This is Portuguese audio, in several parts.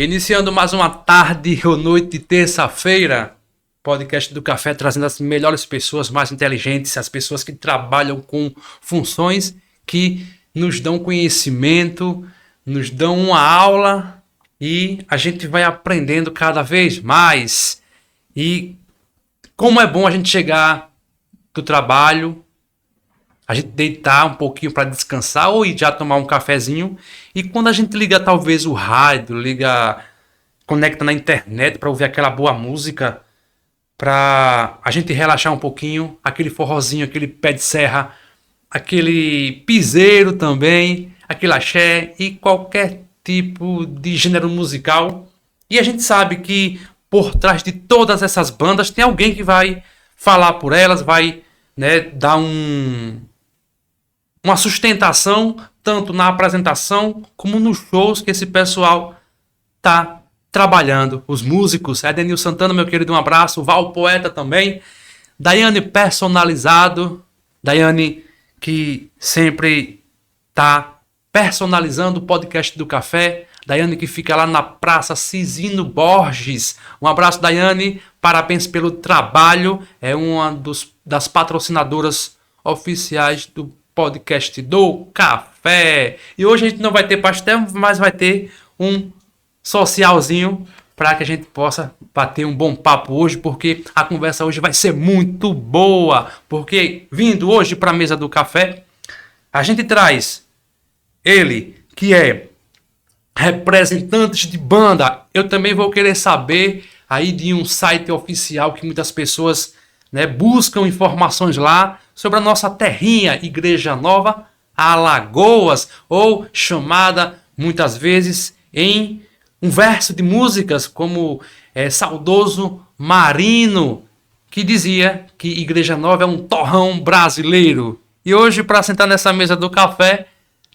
Iniciando mais uma tarde ou noite de terça-feira, podcast do Café trazendo as melhores pessoas mais inteligentes, as pessoas que trabalham com funções que nos dão conhecimento, nos dão uma aula e a gente vai aprendendo cada vez mais. E como é bom a gente chegar do trabalho, a gente deitar um pouquinho para descansar ou ir já tomar um cafezinho. E quando a gente liga talvez o rádio, conecta na internet para ouvir aquela boa música, para a gente relaxar um pouquinho, aquele forrozinho, aquele pé de serra, aquele piseiro também, aquele axé e qualquer tipo de gênero musical. E a gente sabe que por trás de todas essas bandas tem alguém que vai falar por elas, vai, né, dar uma sustentação tanto na apresentação como nos shows que esse pessoal tá trabalhando. Os músicos, Edenil Santana, meu querido, um abraço. Val Poeta também. Daiane Personalizado. Daiane que sempre tá personalizando o podcast do Café. Daiane que fica lá na Praça Cisino Borges. Um abraço, Daiane. Parabéns pelo trabalho. É uma das patrocinadoras oficiais do podcast do Café. E hoje a gente não vai ter pastel, mas vai ter um socialzinho para que a gente possa bater um bom papo hoje, porque a conversa hoje vai ser muito boa. Porque vindo hoje para a mesa do café, a gente traz ele, que é representante de banda. Eu também vou querer saber aí de um site oficial que muitas pessoas, né, buscam informações lá sobre a nossa terrinha, Igreja Nova, Alagoas, ou chamada muitas vezes em um verso de músicas como Saudoso Marino, que dizia que Igreja Nova é um torrão brasileiro. E hoje, para sentar nessa mesa do café,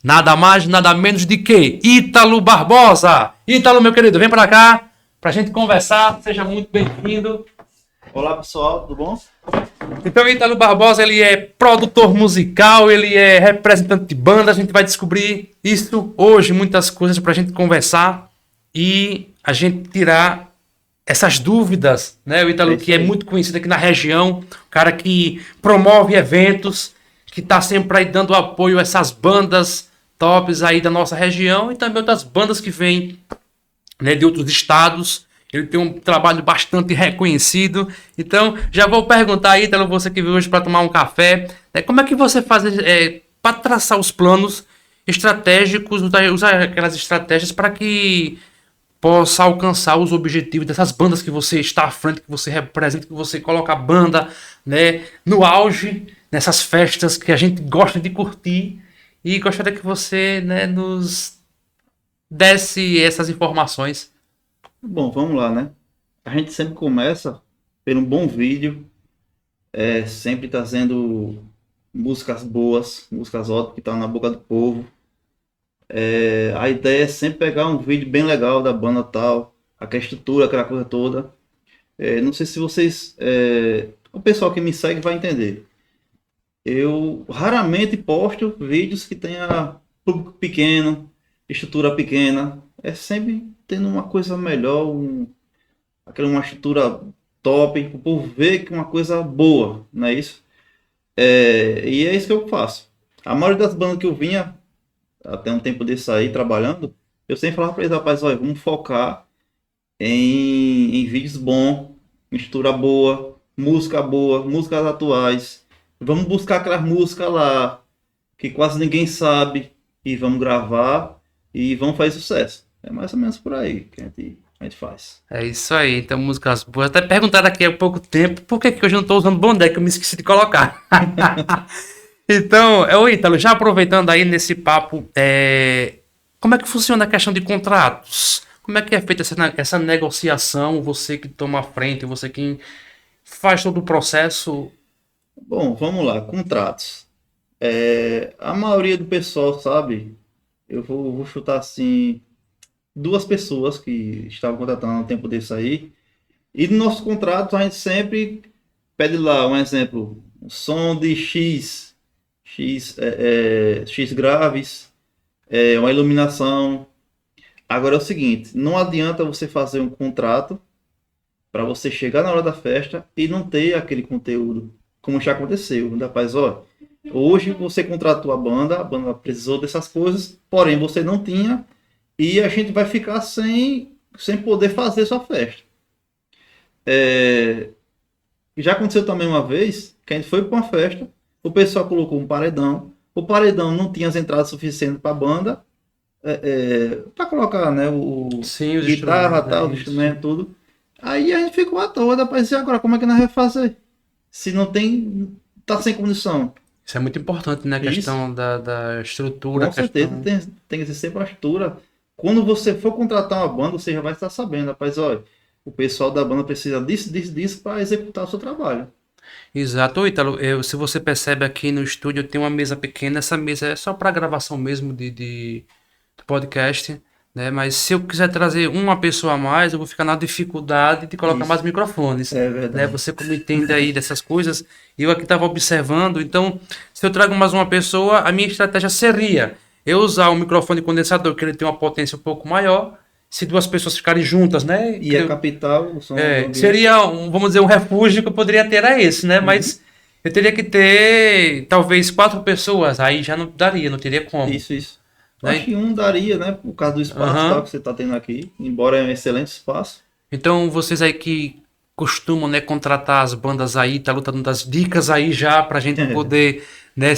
nada mais, nada menos de que Ítalo Barbosa. Ítalo, meu querido, vem para cá para a gente conversar. Seja muito bem-vindo. Olá, pessoal, tudo bom? Então, Ítalo Barbosa, ele é produtor musical, ele é representante de banda. A gente vai descobrir isso hoje, muitas coisas para a gente conversar e a gente tirar essas dúvidas, né? O Ítalo, que é muito conhecido aqui na região, o cara que promove eventos, que está sempre aí dando apoio a essas bandas tops aí da nossa região e também outras bandas que vêm, né, de outros estados. Ele tem um trabalho bastante reconhecido. Então, já vou perguntar aí, Ítalo, você que veio hoje para tomar um café, né, como é que você faz para traçar os planos estratégicos, usar aquelas estratégias para que possa alcançar os objetivos dessas bandas que você está à frente, que você representa, que você coloca a banda, né, no auge, nessas festas que a gente gosta de curtir. E gostaria que você, né, nos desse essas informações. Bom, vamos lá, né? A gente sempre começa por um bom vídeo, sempre trazendo músicas boas, músicas ótimas que estão na boca do povo. A ideia é sempre pegar um vídeo bem legal da banda tal, aquela estrutura, aquela coisa toda. Não sei se vocês, o pessoal que me segue vai entender. Eu raramente posto vídeos que tenha público pequeno, estrutura pequena. É sempre tendo uma coisa melhor, uma estrutura top, para o povo ver que é uma coisa boa, não é isso? E é isso que eu faço. A maioria das bandas que eu vinha, até um tempo desse aí, trabalhando, eu sempre falava para eles, rapaz, olha, vamos focar em vídeos bons, mistura boa, músicas atuais. Vamos buscar aquelas músicas lá que quase ninguém sabe e vamos gravar e vamos fazer sucesso. É mais ou menos por aí que a gente faz. É isso aí, então músicas boas. Até perguntaram aqui há pouco tempo por que hoje eu não estou usando bondé, que eu me esqueci de colocar. Então, ô Ítalo, já aproveitando aí nesse papo, como é que funciona a questão de contratos? Como é que é feita essa negociação? Você que toma a frente, você que faz todo o processo. Bom, vamos lá, contratos. A maioria do pessoal sabe, eu vou chutar assim, duas pessoas que estavam contratando no tempo desse aí. E no nosso contrato a gente sempre pede lá um exemplo, um som de X graves, uma iluminação. Agora é o seguinte, não adianta você fazer um contrato para você chegar na hora da festa e não ter aquele conteúdo, como já aconteceu. Rapaz, ó, hoje você contratou a banda precisou dessas coisas, porém você não tinha e a gente vai ficar sem poder fazer sua festa. É, já aconteceu também uma vez que a gente foi para uma festa, o pessoal colocou um paredão, o paredão não tinha as entradas suficientes para a banda, para colocar, né, o Sim, os guitarra, instrumentos, né? tal, os Isso. instrumentos, tudo. Aí a gente ficou à toa, rapaz, e agora como é que nós vamos fazer? Se não tem, tá sem condição. Isso é muito importante, né? A Isso, questão da estrutura, a com certeza questão. tem que ser sempre a estrutura. Quando você for contratar uma banda, você já vai estar sabendo, rapaz, olha, o pessoal da banda precisa disso, disso, disso para executar o seu trabalho. Exato, ô, Ítalo, se você percebe aqui no estúdio, eu tenho uma mesa pequena, essa mesa é só para gravação mesmo de podcast, né? Mas se eu quiser trazer uma pessoa a mais, eu vou ficar na dificuldade de colocar mais Isso, microfones, é né? verdade. Você como entende aí dessas coisas, eu aqui estava observando, então se eu trago mais uma pessoa, a minha estratégia seria eu usar o microfone condensador, que ele tem uma potência um pouco maior, se duas pessoas ficarem juntas, né? E a capital, o som do ambiente. Seria, vamos dizer, um refúgio que eu poderia ter era esse, né? Uhum. Mas eu teria que ter talvez 4 pessoas, aí já não daria, não teria como, Isso. Eu acho né? que um daria, né? Por causa do espaço tal, Aham. que você está tendo aqui. Embora é um excelente espaço. Então vocês aí que costumam, né, contratar as bandas aí, tá lutando das dicas aí já pra gente poder, né,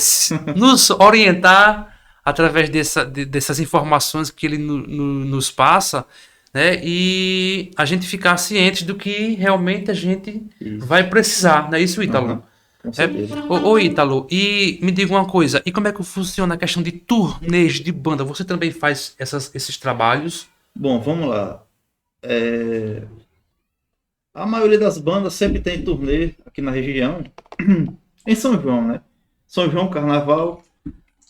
nos orientar através dessas informações que ele nos passa, né, e a gente ficar ciente do que realmente a gente Isso. vai precisar, não é isso, Ítalo? Aham, com É, certeza. ô Ítalo, e me diga uma coisa, e como é que funciona a questão de turnês de banda? Você também faz esses trabalhos? Bom, vamos lá. A maioria das bandas sempre tem turnê aqui na região. Em São João, né? São João, Carnaval.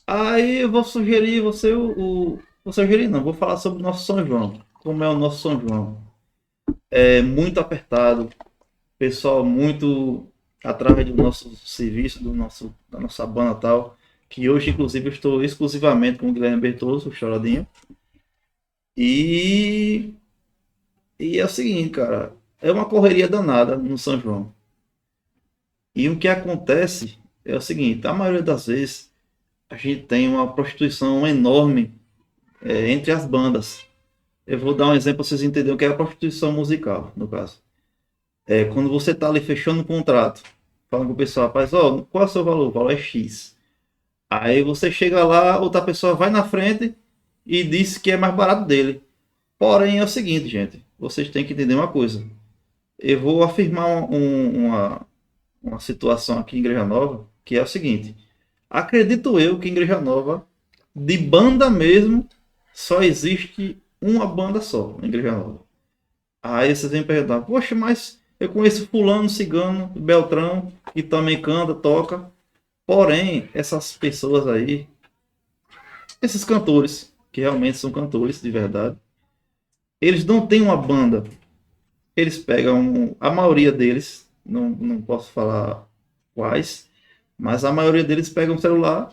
Aí eu vou sugerir você vou sugerir não, vou falar sobre o nosso São João. Como é o nosso São João? É muito apertado, pessoal muito através do nosso serviço, da nossa banda tal, que hoje inclusive eu estou exclusivamente com o Guilherme Bertoso, o Choradinho. E, e é o seguinte, cara, é uma correria danada no São João. E o que acontece é o seguinte, a maioria das vezes a gente tem uma prostituição enorme entre as bandas. Eu vou dar um exemplo para vocês entenderem o que é a prostituição musical, no caso. Quando você está ali fechando um contrato, falando com o pessoal, rapaz, ó, qual é o seu valor? O valor é X. Aí você chega lá, outra pessoa vai na frente e diz que é mais barato dele. Porém, é o seguinte, gente, vocês têm que entender uma coisa. Eu vou afirmar uma situação aqui em Igreja Nova, que é o seguinte. Acredito eu que em Igreja Nova, de banda mesmo, só existe uma banda só em Igreja Nova. Aí vocês vêm perguntar, poxa, mas eu conheço fulano, cigano, Beltrão, que também canta, toca. Porém, essas pessoas aí, esses cantores, que realmente são cantores de verdade, eles não têm uma banda. Eles pegam, a maioria deles, não posso falar quais, mas a maioria deles pegam um celular,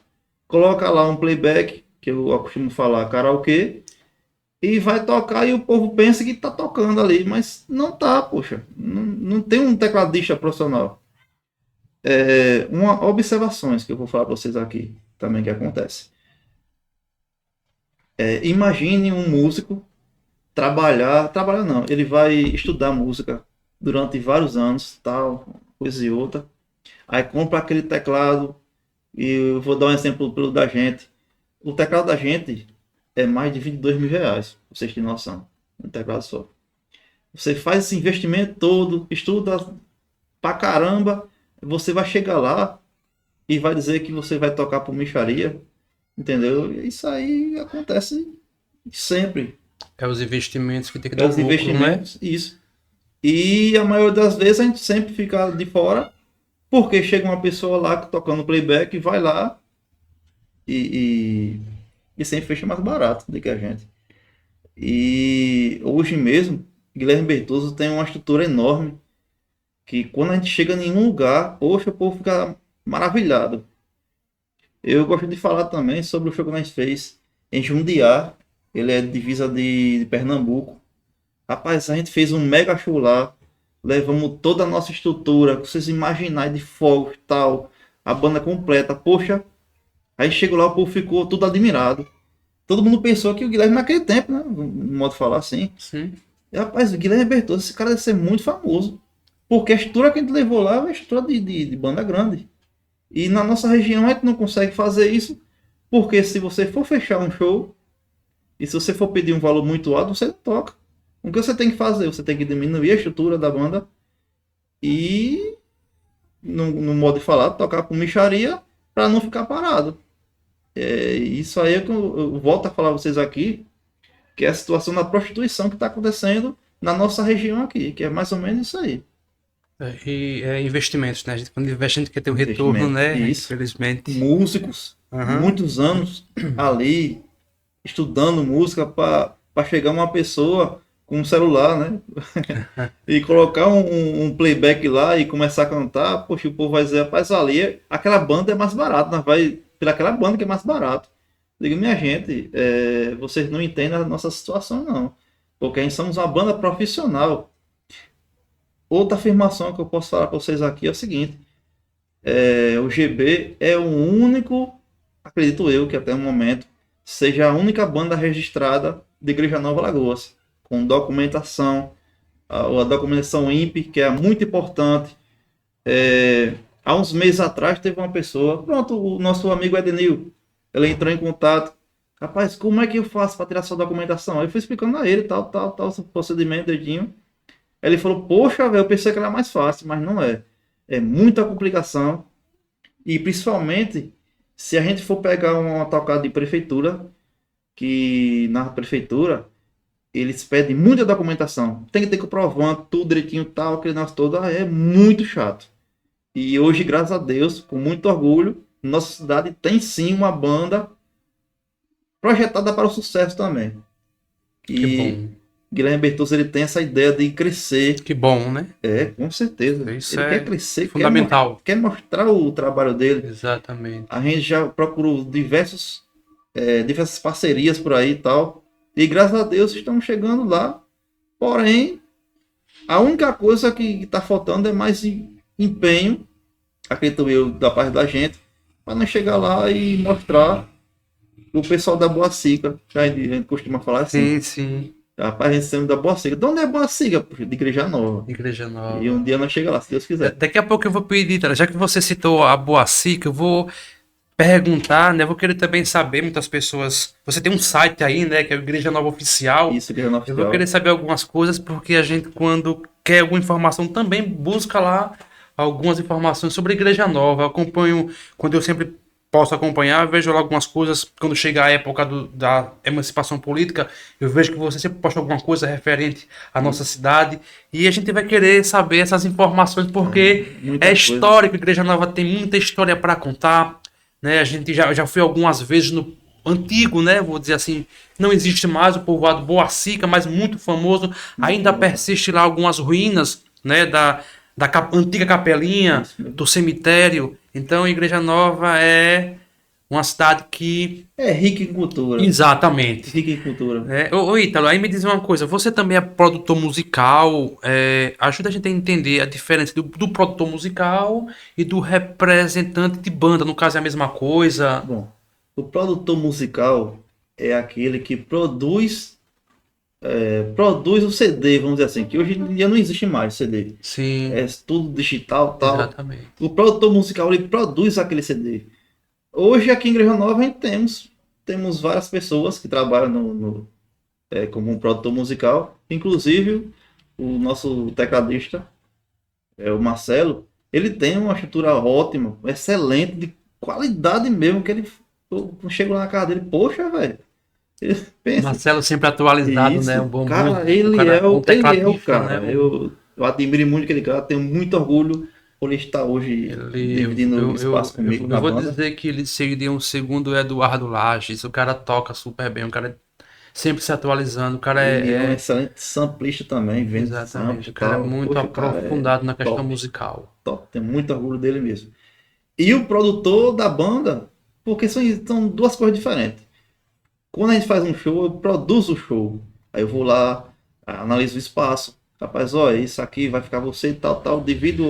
coloca lá um playback, que eu costumo falar karaokê, e vai tocar e o povo pensa que tá tocando ali, mas não tá, poxa. Não tem um tecladista profissional. Observações que eu vou falar para vocês aqui também que acontece. Imagine um músico trabalhar não, ele vai estudar música durante vários anos, tal, coisa e outra. Aí compra aquele teclado e eu vou dar um exemplo pelo da gente. O teclado da gente é mais de R$ 22.000, pra vocês terem noção. Um teclado só. Você faz esse investimento todo, estuda pra caramba, você vai chegar lá e vai dizer que você vai tocar por mixaria, entendeu? Isso aí acontece sempre. É os investimentos que tem que É dar o os lucro, né? investimentos, isso. E a maioria das vezes a gente sempre fica de fora, porque chega uma pessoa lá tocando playback e vai lá e, e sempre fecha mais barato do que a gente. E hoje mesmo, Guilherme Bertoso tem uma estrutura enorme que quando a gente chega em um lugar, poxa, o povo fica maravilhado. Eu gosto de falar também sobre o show que nós fez em Jundiá. ele é de divisa de Pernambuco. Rapaz, a gente fez um mega show lá, levamos toda a nossa estrutura, vocês imaginarem de fogo e tal, a banda completa, poxa, aí chegou lá, o povo ficou tudo admirado. Todo mundo pensou que o Guilherme naquele tempo, né, no modo de falar assim, Sim. e, rapaz, o Guilherme Bertozzi, esse cara deve ser muito famoso, porque a estrutura que a gente levou lá é uma estrutura de banda grande. E na nossa região a gente não consegue fazer isso, porque se você for fechar um show, e se você for pedir um valor muito alto, você não toca. O que você tem que fazer? Você tem que diminuir a estrutura da banda e, no modo de falar, tocar com micharia para não ficar parado. Isso aí é que eu volto a falar a vocês aqui, que é a situação da prostituição que está acontecendo na nossa região aqui, que é mais ou menos isso aí. E investimentos, né? Quando investe, a gente quer ter um retorno, Investimento. né? Isso. Infelizmente. Músicos, Aham. muitos anos ali, estudando música para chegar uma pessoa com um celular, né? E colocar um playback lá e começar a cantar, poxa, o povo vai dizer, rapaz, ali aquela banda é mais barata, nós vai pelaquela banda que é mais barato. Digo, minha gente, vocês não entendem a nossa situação, não. Porque a gente somos uma banda profissional. Outra afirmação que eu posso falar para vocês aqui é o seguinte: o GB é o único, acredito eu, que até o momento seja a única banda registrada de Igreja Nova Lagoas, com documentação, a documentação INPE, que é muito importante. Há uns meses atrás teve uma pessoa, pronto, o nosso amigo Edenil, ele entrou em contato. Rapaz, como é que eu faço para tirar sua documentação? Aí eu fui explicando a ele, tal, o procedimento, dedinho. Ele falou, poxa, velho, eu pensei que era mais fácil, mas não é. É muita complicação. E principalmente, se a gente for pegar uma tocada de prefeitura, que na prefeitura, eles pedem muita documentação. Tem que ter comprovante, tudo direitinho, tal, aquele negócio todo. É muito chato. E hoje, graças a Deus, com muito orgulho, nossa cidade tem sim uma banda projetada para o sucesso também. Que E bom. Guilherme Bertozzi, ele tem essa ideia de crescer. Que bom, né? Com certeza. Isso Ele é quer crescer, fundamental. quer mostrar o trabalho dele. Exatamente. A gente já procurou diversas parcerias por aí e tal. E graças a Deus estamos chegando lá. Porém, a única coisa que está faltando é mais empenho, acredito eu, da parte da gente, para não chegar lá e mostrar o pessoal da Boa Siga. A gente costuma falar assim. Sim, sim. Rapaz, a gente sendo da Boa Siga. De onde é Boa Siga? Poxa, de Igreja Nova. Igreja Nova. E um dia nós chega lá, se Deus quiser. Daqui a pouco eu vou pedir, tá? Já que você citou a Boacica, eu vou perguntar, né? Eu vou querer também saber, muitas pessoas. Você tem um site aí, né? Que é o Igreja Nova Oficial. Isso, Igreja Nova Eu Oficial. vou querer saber algumas coisas, porque a gente, quando quer alguma informação, também busca lá algumas informações sobre a Igreja Nova. Eu acompanho, quando eu sempre posso acompanhar, eu vejo lá algumas coisas. Quando chega a época da emancipação política, eu vejo que você sempre posta alguma coisa referente à nossa cidade. E a gente vai querer saber essas informações, porque Muita é coisa. histórico. A Igreja Nova tem muita história para contar, né? A gente já foi algumas vezes no antigo, né? Vou dizer assim, não existe mais o povoado Boacica, mas muito famoso. Ainda persiste lá algumas ruínas, né? Da antiga capelinha, Isso mesmo. do cemitério. Então, a Igreja Nova é uma cidade que... É rica em cultura. Exatamente. Rica em cultura. Ô Ítalo, aí me diz uma coisa, você também é produtor musical, ajuda a gente a entender a diferença do produtor musical e do representante de banda, no caso é a mesma coisa? Bom, o produtor musical é aquele que produz o CD, vamos dizer assim, que hoje em dia não existe mais CD. Sim, É tudo digital, tal. exatamente. O produtor musical, ele produz aquele CD. Hoje aqui em Igreja Nova a gente temos várias pessoas que trabalham como um produtor musical, inclusive o nosso tecladista, o Marcelo, ele tem uma estrutura ótima, excelente, de qualidade mesmo, que eu chego lá na casa dele, poxa, velho, ele pensa, Marcelo sempre atualizado, isso, né? Um bom, cara, bom, ele cara, é bom o tecladista, cara, né? eu admiro muito aquele cara, tenho muito orgulho por ele estar hoje dividindo espaço comigo na eu vou banda. dizer que ele seria um segundo Eduardo Lages. O cara toca super bem, o cara sempre se atualizando. O cara Ele é um excelente samplista também, vende exatamente, sample o e cara é tal. muito Poxa, o cara aprofundado na questão top. musical. Top, tenho muito orgulho dele mesmo. E o produtor da banda, porque são duas coisas diferentes. Quando a gente faz um show, eu produzo o show. Aí eu vou lá, analiso o espaço. Rapaz, olha, isso aqui vai ficar você e tal, tal, divido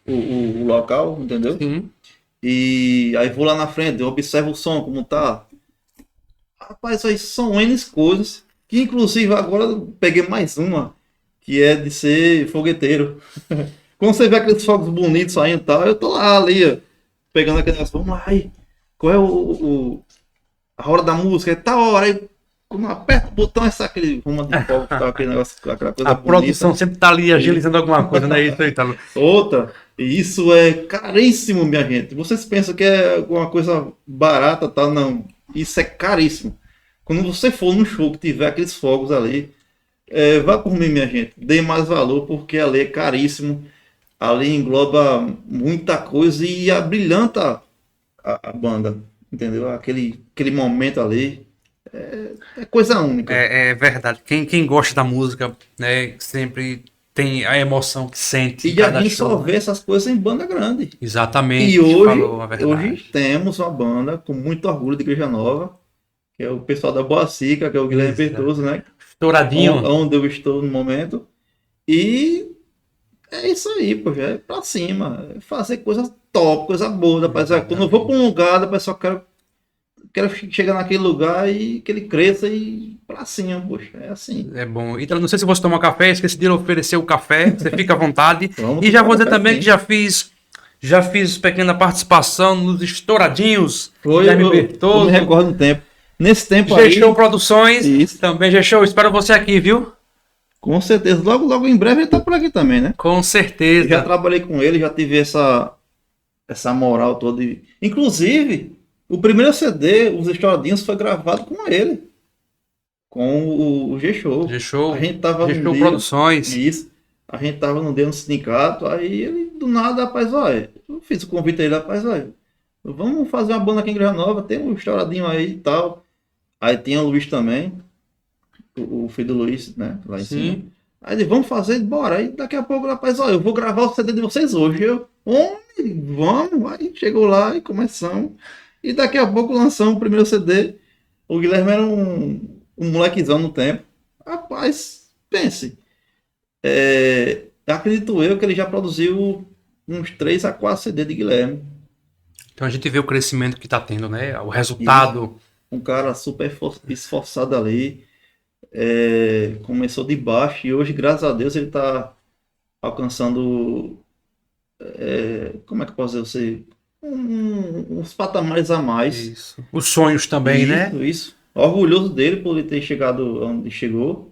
o local, entendeu? Sim. E aí vou lá na frente, eu observo o som, como tá. Rapaz, aí são N coisas. Que inclusive agora eu peguei mais uma, que é de ser fogueteiro. Quando você vê aqueles fogos bonitos saindo e tal, eu tô lá ali, ó, pegando aquele negócio, vamos lá, aí, qual é a hora da música? É tal hora, aí quando aperta o botão, é só aquele rumo de fogo, tá, aquele negócio, aquela coisa A bonita. produção sempre tá ali agilizando alguma coisa, não é isso, Ítalo? Outra, e isso é caríssimo, minha gente. Vocês pensam que é alguma coisa barata, tá? Não, isso é caríssimo. Quando você for num show que tiver aqueles fogos ali, vá por mim, minha gente. Dê mais valor, porque ali é caríssimo. Ali engloba muita coisa e abrilhanta a banda. Entendeu? Aquele momento ali é coisa única. É verdade. Quem gosta da música, né, sempre tem a emoção que sente em E a cada gente só show, vê né? essas coisas em banda grande. Exatamente, E falou a hoje verdade. temos uma banda com muito orgulho de Igreja Nova, que é o pessoal da Boa Sica, que é o Guilherme Exato. Bertoso, né? Estouradinho. Onde eu estou no momento. E é isso aí, pô, já é pra cima. É fazer coisa top, coisa boa. Rapaz. Quando eu vou pra um Exatamente. lugar, rapaz, só quero chegar naquele lugar e que ele cresça e pra cima, poxa. É assim. É bom. Então, não sei se você toma café, esqueci de oferecer o café, você fica à vontade. Vamos E já tomar vou dizer café também que sim. já fiz pequena participação nos Estouradinhos, Foi, Guilherme eu me Bertoso, recordo do tempo. Nesse tempo G-Show aí, Produções, isso. também G-Show, espero você aqui, viu? Com certeza. Logo, logo em breve ele tá por aqui também, né? Com Eu já certeza. trabalhei com ele, já tive essa moral toda. Inclusive, o primeiro CD, Os Estouradinhos, foi gravado com ele, com o G-Show. A G-Show, gente tava num G-Show dia, Produções. isso, a gente tava num dia no sindicato, aí ele, do nada, rapaz, olha, eu fiz o convite aí, rapaz, olha, vamos fazer uma banda aqui em Igreja Nova, tem um estouradinho aí e tal. Aí tinha o Luiz também, o filho do Luiz, né, lá em cima. Sim. Aí ele, vamos fazer, bora. Aí daqui a pouco, rapaz, olha, eu vou gravar o CD de vocês hoje. Eu, homem, vamos. Aí chegou lá e começamos. E daqui a pouco lançamos o primeiro CD. O Guilherme era um molequezão no tempo. Rapaz, pense. Acredito eu que ele já produziu uns 3 a 4 CD de Guilherme. Então a gente vê o crescimento que tá tendo, né? O Isso. resultado. Um cara super esforçado ali. Começou de baixo e hoje, graças a Deus, ele está alcançando, como é que eu posso dizer, você, uns patamares a mais. Isso. Os sonhos também, né? Isso. Orgulhoso dele por ele ter chegado onde chegou.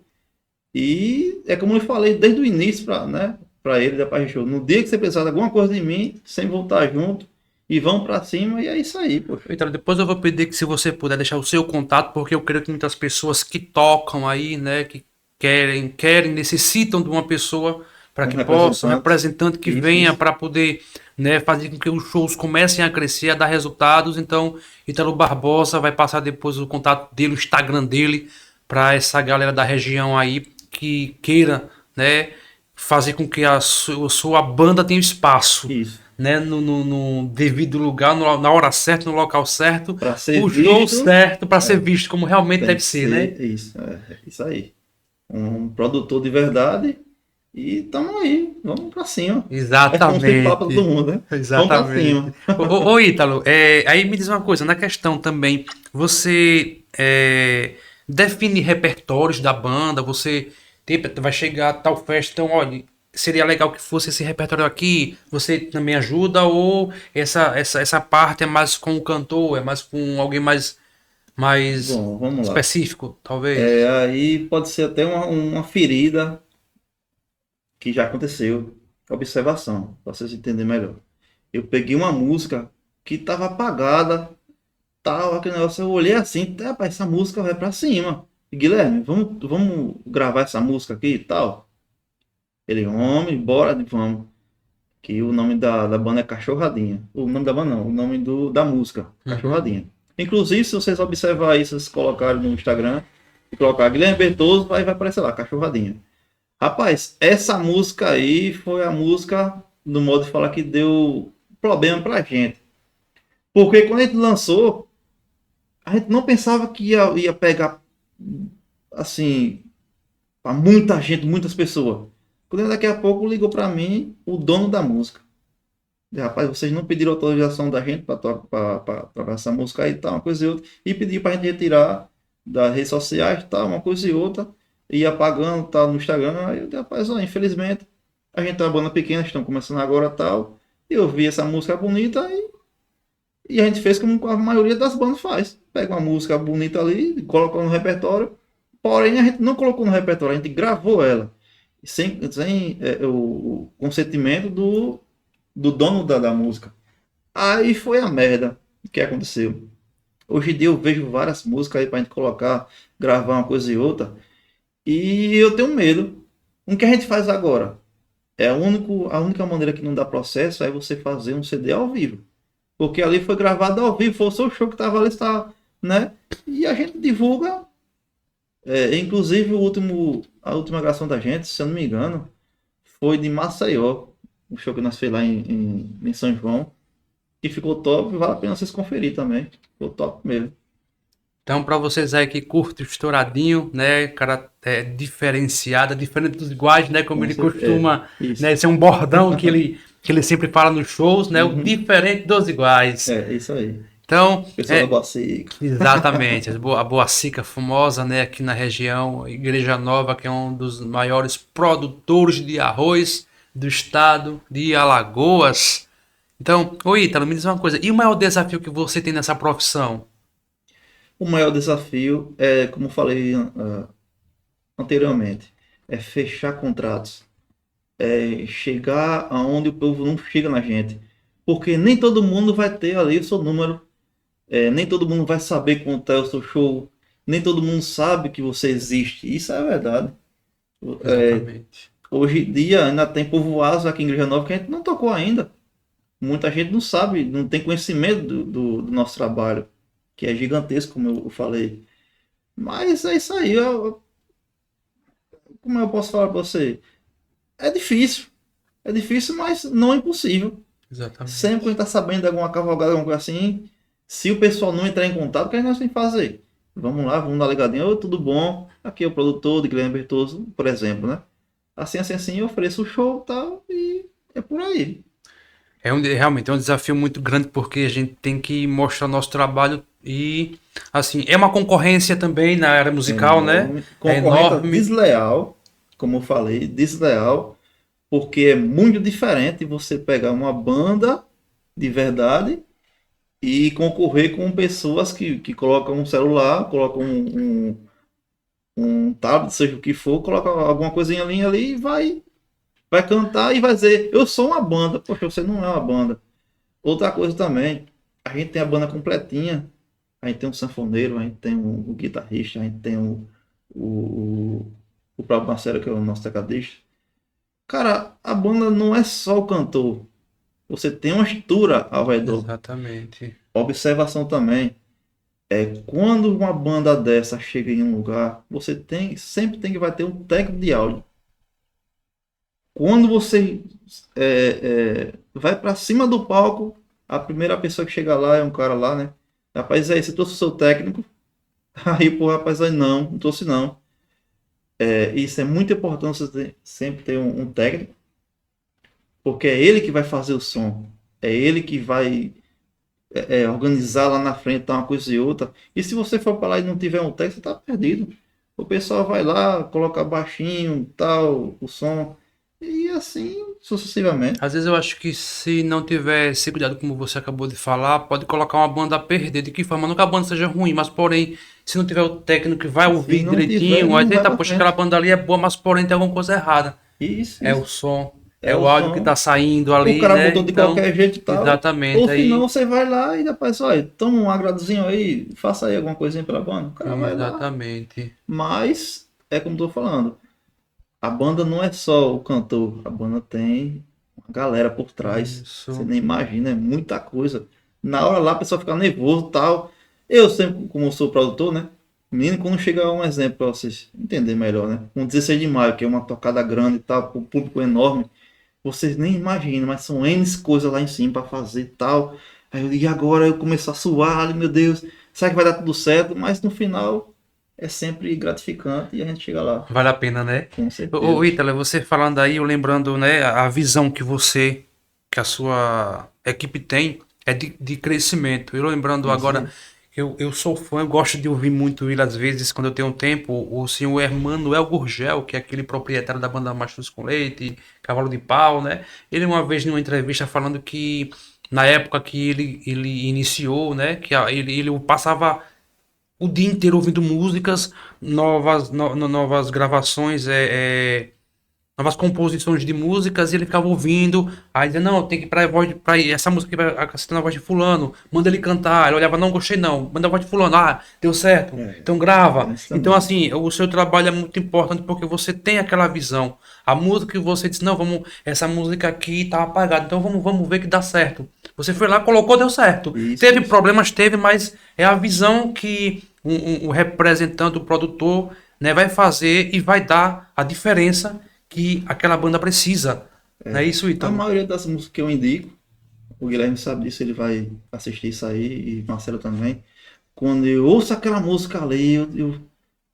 E é como eu falei desde o início para ele da Paz Show. No dia que você precisar de alguma coisa de mim, sem voltar junto, e vão para cima, e é isso aí, poxa. Então, depois eu vou pedir que se você puder deixar o seu contato, porque eu creio que muitas pessoas que tocam aí, né, que querem, necessitam de uma pessoa para Um que possa, um representante. representante que venha Isso. para poder, né, fazer com que os shows comecem a crescer, a dar resultados. Então, Ítalo Barbosa vai passar depois o contato dele, o Instagram dele, para essa galera da região aí que queira, né, fazer com que a sua banda tenha espaço, Isso. né, no devido lugar, na hora certa, no local certo, Para ser o show visto, certo para ser visto como realmente tem deve que ser, né? ser isso. É isso aí. Um produtor de verdade. E tamo aí, vamos pra cima. É como sempre fala pra todo Exatamente. mundo, né? Vamos pra Exatamente. cima. Ô, Ítalo, aí me diz uma coisa, na questão também, você define repertórios da banda, você vai chegar a tal festa, então, olha, seria legal que fosse esse repertório aqui, você também ajuda, ou essa parte é mais com o cantor, é mais com alguém mais Bom, vamos lá. específico, talvez? Aí pode ser até uma ferida que já aconteceu. Observação, pra vocês entenderem melhor. Eu peguei uma música que tava apagada, tal, aquele negócio, eu olhei assim, rapaz, essa música vai pra cima. E, Guilherme, vamos gravar essa música aqui e tal? Ele, homem, bora, vamos. Que o nome da banda é Cachorradinha. O nome da banda não, o nome da música, Uhum. Cachorradinha. Inclusive, se vocês observarem isso, vocês colocarem no Instagram, e colocar Guilherme Bertoso, vai aparecer lá, Cachorradinha. Rapaz, essa música aí foi a música, no modo de falar, que deu problema pra gente. Porque quando a gente lançou, a gente não pensava que ia pegar, assim, para muita gente, muitas pessoas. Quando daqui a pouco ligou para mim o dono da música. Disse, rapaz, vocês não pediram autorização da gente para tocar essa música aí e tal, uma coisa e outra. E pediu para a gente retirar das redes sociais, tal, uma coisa e outra. Ia pagando, tal, no Instagram. Aí eu disse, rapaz, ó, infelizmente, a gente é uma banda pequena, estão começando agora tal. E eu vi essa música bonita e a gente fez como a maioria das bandas faz. Pega uma música bonita ali, coloca no repertório. Porém, a gente não colocou no repertório, a gente gravou ela. Sem o consentimento do dono da música. Aí foi a merda que aconteceu. Hoje em dia eu vejo várias músicas aí pra gente colocar, gravar uma coisa e outra. E eu tenho medo. O que a gente faz agora? A única maneira que não dá processo é você fazer um CD ao vivo. Porque ali foi gravado ao vivo, foi o seu show que estava ali, está, né? E a gente divulga. Inclusive a última gravação da gente, se eu não me engano, foi de Maceió. O show que nós fez lá em São João. Que ficou top, vale a pena vocês conferir também. Ficou top mesmo. Então, para vocês aí que curtem estouradinho, né, cara, diferenciado, diferente dos iguais, né, como ele costuma, né, ser um bordão que ele sempre fala nos shows, né, o diferente dos iguais. É, isso aí. Então, Pessoal da Boacica. Exatamente, a Boacica famosa, né, aqui na região, Igreja Nova, que é um dos maiores produtores de arroz do estado de Alagoas. Então, ô Ítalo, me diz uma coisa, e o maior desafio que você tem nessa profissão? O maior desafio é, como falei anteriormente, é fechar contratos. É chegar aonde o povo não chega na gente. Porque nem todo mundo vai ter ali o seu número. Nem todo mundo vai saber contar o seu show. Nem todo mundo sabe que você existe. Isso é verdade. Exatamente. Hoje em dia ainda tem povoados aqui em Igreja Nova que a gente não tocou ainda. Muita gente não sabe, não tem conhecimento do nosso trabalho, que é gigantesco, como eu falei. Mas é isso aí. Como eu posso falar para você? É difícil. É difícil, mas não é impossível. Exatamente. Sempre que a gente está sabendo de alguma cavalgada, alguma coisa assim, se o pessoal não entrar em contato, o que a gente tem que fazer? Vamos lá, vamos dar uma ligadinha. Ô, tudo bom? Aqui é o produtor de Guilherme Bertoso, por exemplo, né? Assim, eu ofereço o show e tal, e é por aí. Realmente é um desafio muito grande porque a gente tem que mostrar nosso trabalho e, assim, é uma concorrência também na área musical, né? É Concorrente enorme. desleal, como eu falei, desleal, porque é muito diferente você pegar uma banda de verdade e concorrer com pessoas que colocam um celular, colocam um tablet, seja o que for, coloca alguma coisinha ali e vai cantar e vai dizer, eu sou uma banda. Poxa, você não é uma banda. Outra coisa também, a gente tem a banda completinha, a gente tem um sanfoneiro, a gente tem o guitarrista, a gente tem o, o próprio Marcelo, que é o nosso tecladista. Cara, a banda não é só o cantor. Você tem uma estrutura ao redor. Exatamente. Observação também. Quando uma banda dessa chega em um lugar, sempre vai ter um técnico de áudio. Quando você vai para cima do palco, a primeira pessoa que chega lá é um cara lá, né? Rapaz, aí você trouxe o seu técnico? Aí, pô, rapaz, aí não trouxe não. Isso é muito importante, você sempre ter um técnico, porque é ele que vai fazer o som. É ele que vai organizar lá na frente, tá, uma coisa e outra. E se você for para lá e não tiver um técnico, você tá perdido. O pessoal vai lá, coloca baixinho, tal, o som, e assim sucessivamente. Às vezes eu acho que se não tiver esse cuidado, como você acabou de falar, pode colocar uma banda a perder. De que forma? Não que a banda seja ruim, mas porém, se não tiver o técnico que vai ouvir direitinho, aí tenta, poxa, aquela banda ali é boa, mas porém tem alguma coisa errada. Isso. O som. É o áudio som, que tá saindo ali, o cara né? botou de qualquer jeito e tal. Exatamente. Ou se não, você vai lá e depois, olha, toma um agradozinho aí, faça aí alguma coisinha pela banda. O cara vai lá. Exatamente. Mas, como eu tô falando, a banda não é só o cantor, a banda tem uma galera por trás. Isso. Você nem imagina, é muita coisa. Na hora lá a pessoa fica nervoso e tal. Eu sempre, como eu sou produtor, né? Menino, quando chega um exemplo para vocês entenderem melhor, né? Um 16 de maio, que é uma tocada grande e tal, o público enorme. Vocês nem imaginam, mas são N coisas lá em cima para fazer e tal. Aí eu digo, agora eu começo a suar, meu Deus. sabe que vai dar tudo certo, mas no final é sempre gratificante e a gente chega lá, Vale a pena, né? com Ô, certeza. Ítalo, você falando aí, eu lembrando, né, a visão que a sua equipe tem é de crescimento. Eu lembrando É isso agora, aí. eu sou fã, eu gosto de ouvir muito ele às vezes, quando eu tenho tempo, o senhor Hermanuel Gurgel, que é aquele proprietário da banda Machos com Leite, Cavalo de Pau, né? Ele uma vez em uma entrevista falando que na época que ele iniciou, né, que ele passava o dia inteiro ouvindo músicas, novas gravações, novas composições de músicas, e ele ficava ouvindo, aí dizia, não, tem que ir pra voz, pra essa música aqui vai acertar na voz de fulano, manda ele cantar, ele olhava, não gostei não, manda a voz de fulano, ah, deu certo, É, então grava. penso Então também. assim, o seu trabalho é muito importante porque você tem aquela visão. A música que você disse, não, vamos, essa música aqui tá apagada, então vamos ver que dá certo. Você foi lá, colocou, deu certo. Isso, Teve isso. problemas, teve, mas é a visão que o representante, o produtor, né, vai fazer e vai dar a diferença que aquela banda precisa. Não é isso, A Ítalo? maioria das músicas que eu indico, o Guilherme sabe disso, ele vai assistir isso aí, e Marcelo também. Quando eu ouço aquela música ali,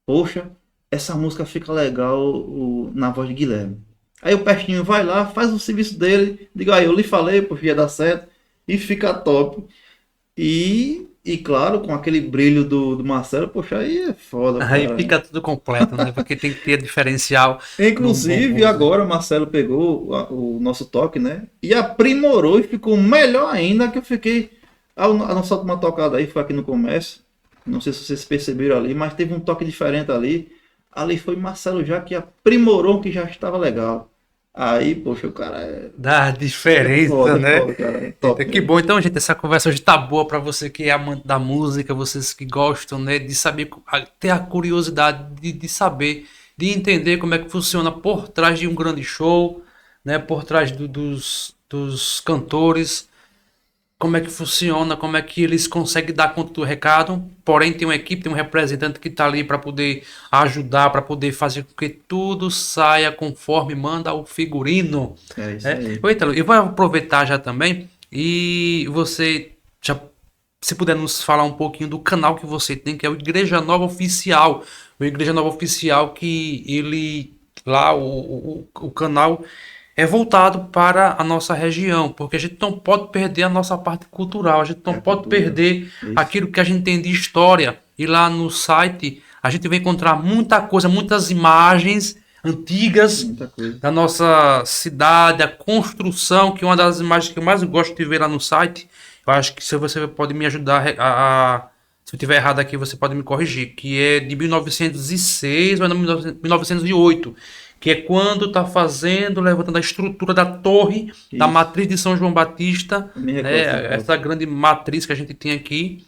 poxa, essa música fica legal na voz de Guilherme. Aí o Pestinho vai lá, faz o serviço dele, diga aí, eu lhe falei, poxa, ia dar certo, e fica top. E claro, com aquele brilho do Marcelo, poxa, aí é foda, Aí cara. fica tudo completo, né? Porque tem que ter diferencial num bom Inclusive, músico. agora o Marcelo pegou o nosso toque, né? E aprimorou e ficou melhor ainda que eu fiquei. A nossa última tocada aí foi aqui no comércio. Não sei se vocês perceberam ali, mas teve um toque diferente ali. Ali foi Marcelo já que aprimorou que já estava legal. Aí, poxa, o cara Dá diferença, é né? foda, cara. É Eita, top que mesmo. bom. Então, gente, essa conversa hoje tá boa pra você que é amante da música, vocês que gostam, né, de saber, ter a curiosidade de saber, de entender como é que funciona por trás de um grande show, né, por trás dos cantores. Como é que funciona, como é que eles conseguem dar conta do recado. Porém, tem uma equipe, tem um representante que está ali para poder ajudar, para poder fazer com que tudo saia conforme manda o figurino. É isso Né? aí. Ô, Ítalo, eu vou aproveitar já também e você já, se puder nos falar um pouquinho do canal que você tem, que é o Igreja Nova Oficial. O Igreja Nova Oficial que ele lá o canal é voltado para a nossa região, porque a gente não pode perder a nossa parte cultural, a gente É não a pode cultura. perder Isso. aquilo que a gente tem de história. E lá no site a gente vai encontrar muita coisa, muitas imagens antigas Muita coisa. da nossa cidade, a construção, que é uma das imagens que eu mais gosto de ver lá no site. Eu acho que se você pode me ajudar se eu tiver errado aqui, você pode me corrigir, que é de 1906 ou é 1908, que é quando está fazendo, levantando a estrutura da torre da Isso. matriz de São João Batista, Eu me recordo dessa né? foto. Essa grande matriz que a gente tem aqui.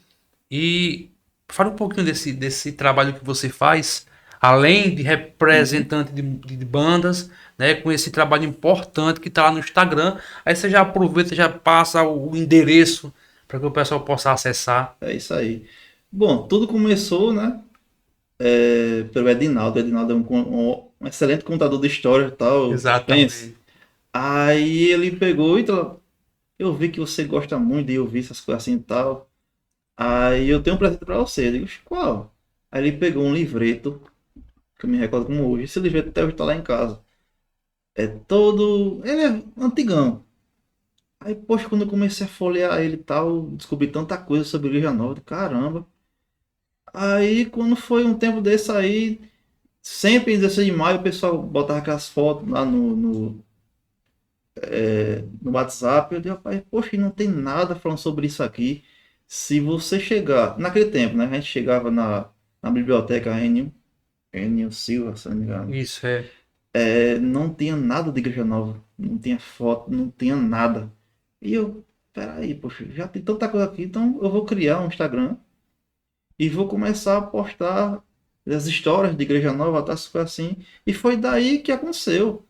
E fala um pouquinho desse trabalho que você faz, além de Uhum. representante de bandas, né? Com esse trabalho importante que está lá no Instagram. Aí você já aproveita, já passa o endereço para que o pessoal possa acessar. É isso aí. Bom, tudo começou, né? Pelo Edinaldo. O Edinaldo é um excelente contador de histórias e tal. Pense. Exatamente. Aí ele pegou e falou, eu vi que você gosta muito de ouvir essas coisas assim e tal. Aí eu tenho um presente pra você. Eu digo, qual? Aí ele pegou um livreto, que eu me recordo como hoje. Esse livreto até hoje tá lá em casa. É todo. Ele é antigão. Aí, poxa, quando eu comecei a folhear ele e tal, descobri tanta coisa sobre o Igreja Nova. Caramba. Aí, quando foi um tempo desse aí, sempre em 16 de maio, o pessoal botava aquelas fotos lá no WhatsApp. Eu digo, rapaz, poxa, não tem nada falando sobre isso aqui. Se você chegar, naquele tempo, né? A gente chegava na biblioteca Enio Silva, se não me engano. Isso é. Não tinha nada de Igreja Nova. Não tinha foto, não tinha nada. E eu, peraí, poxa, já tem tanta coisa aqui, então eu vou criar um Instagram e vou começar a postar as histórias de Igreja Nova, tá? Foi assim. E foi daí que aconteceu.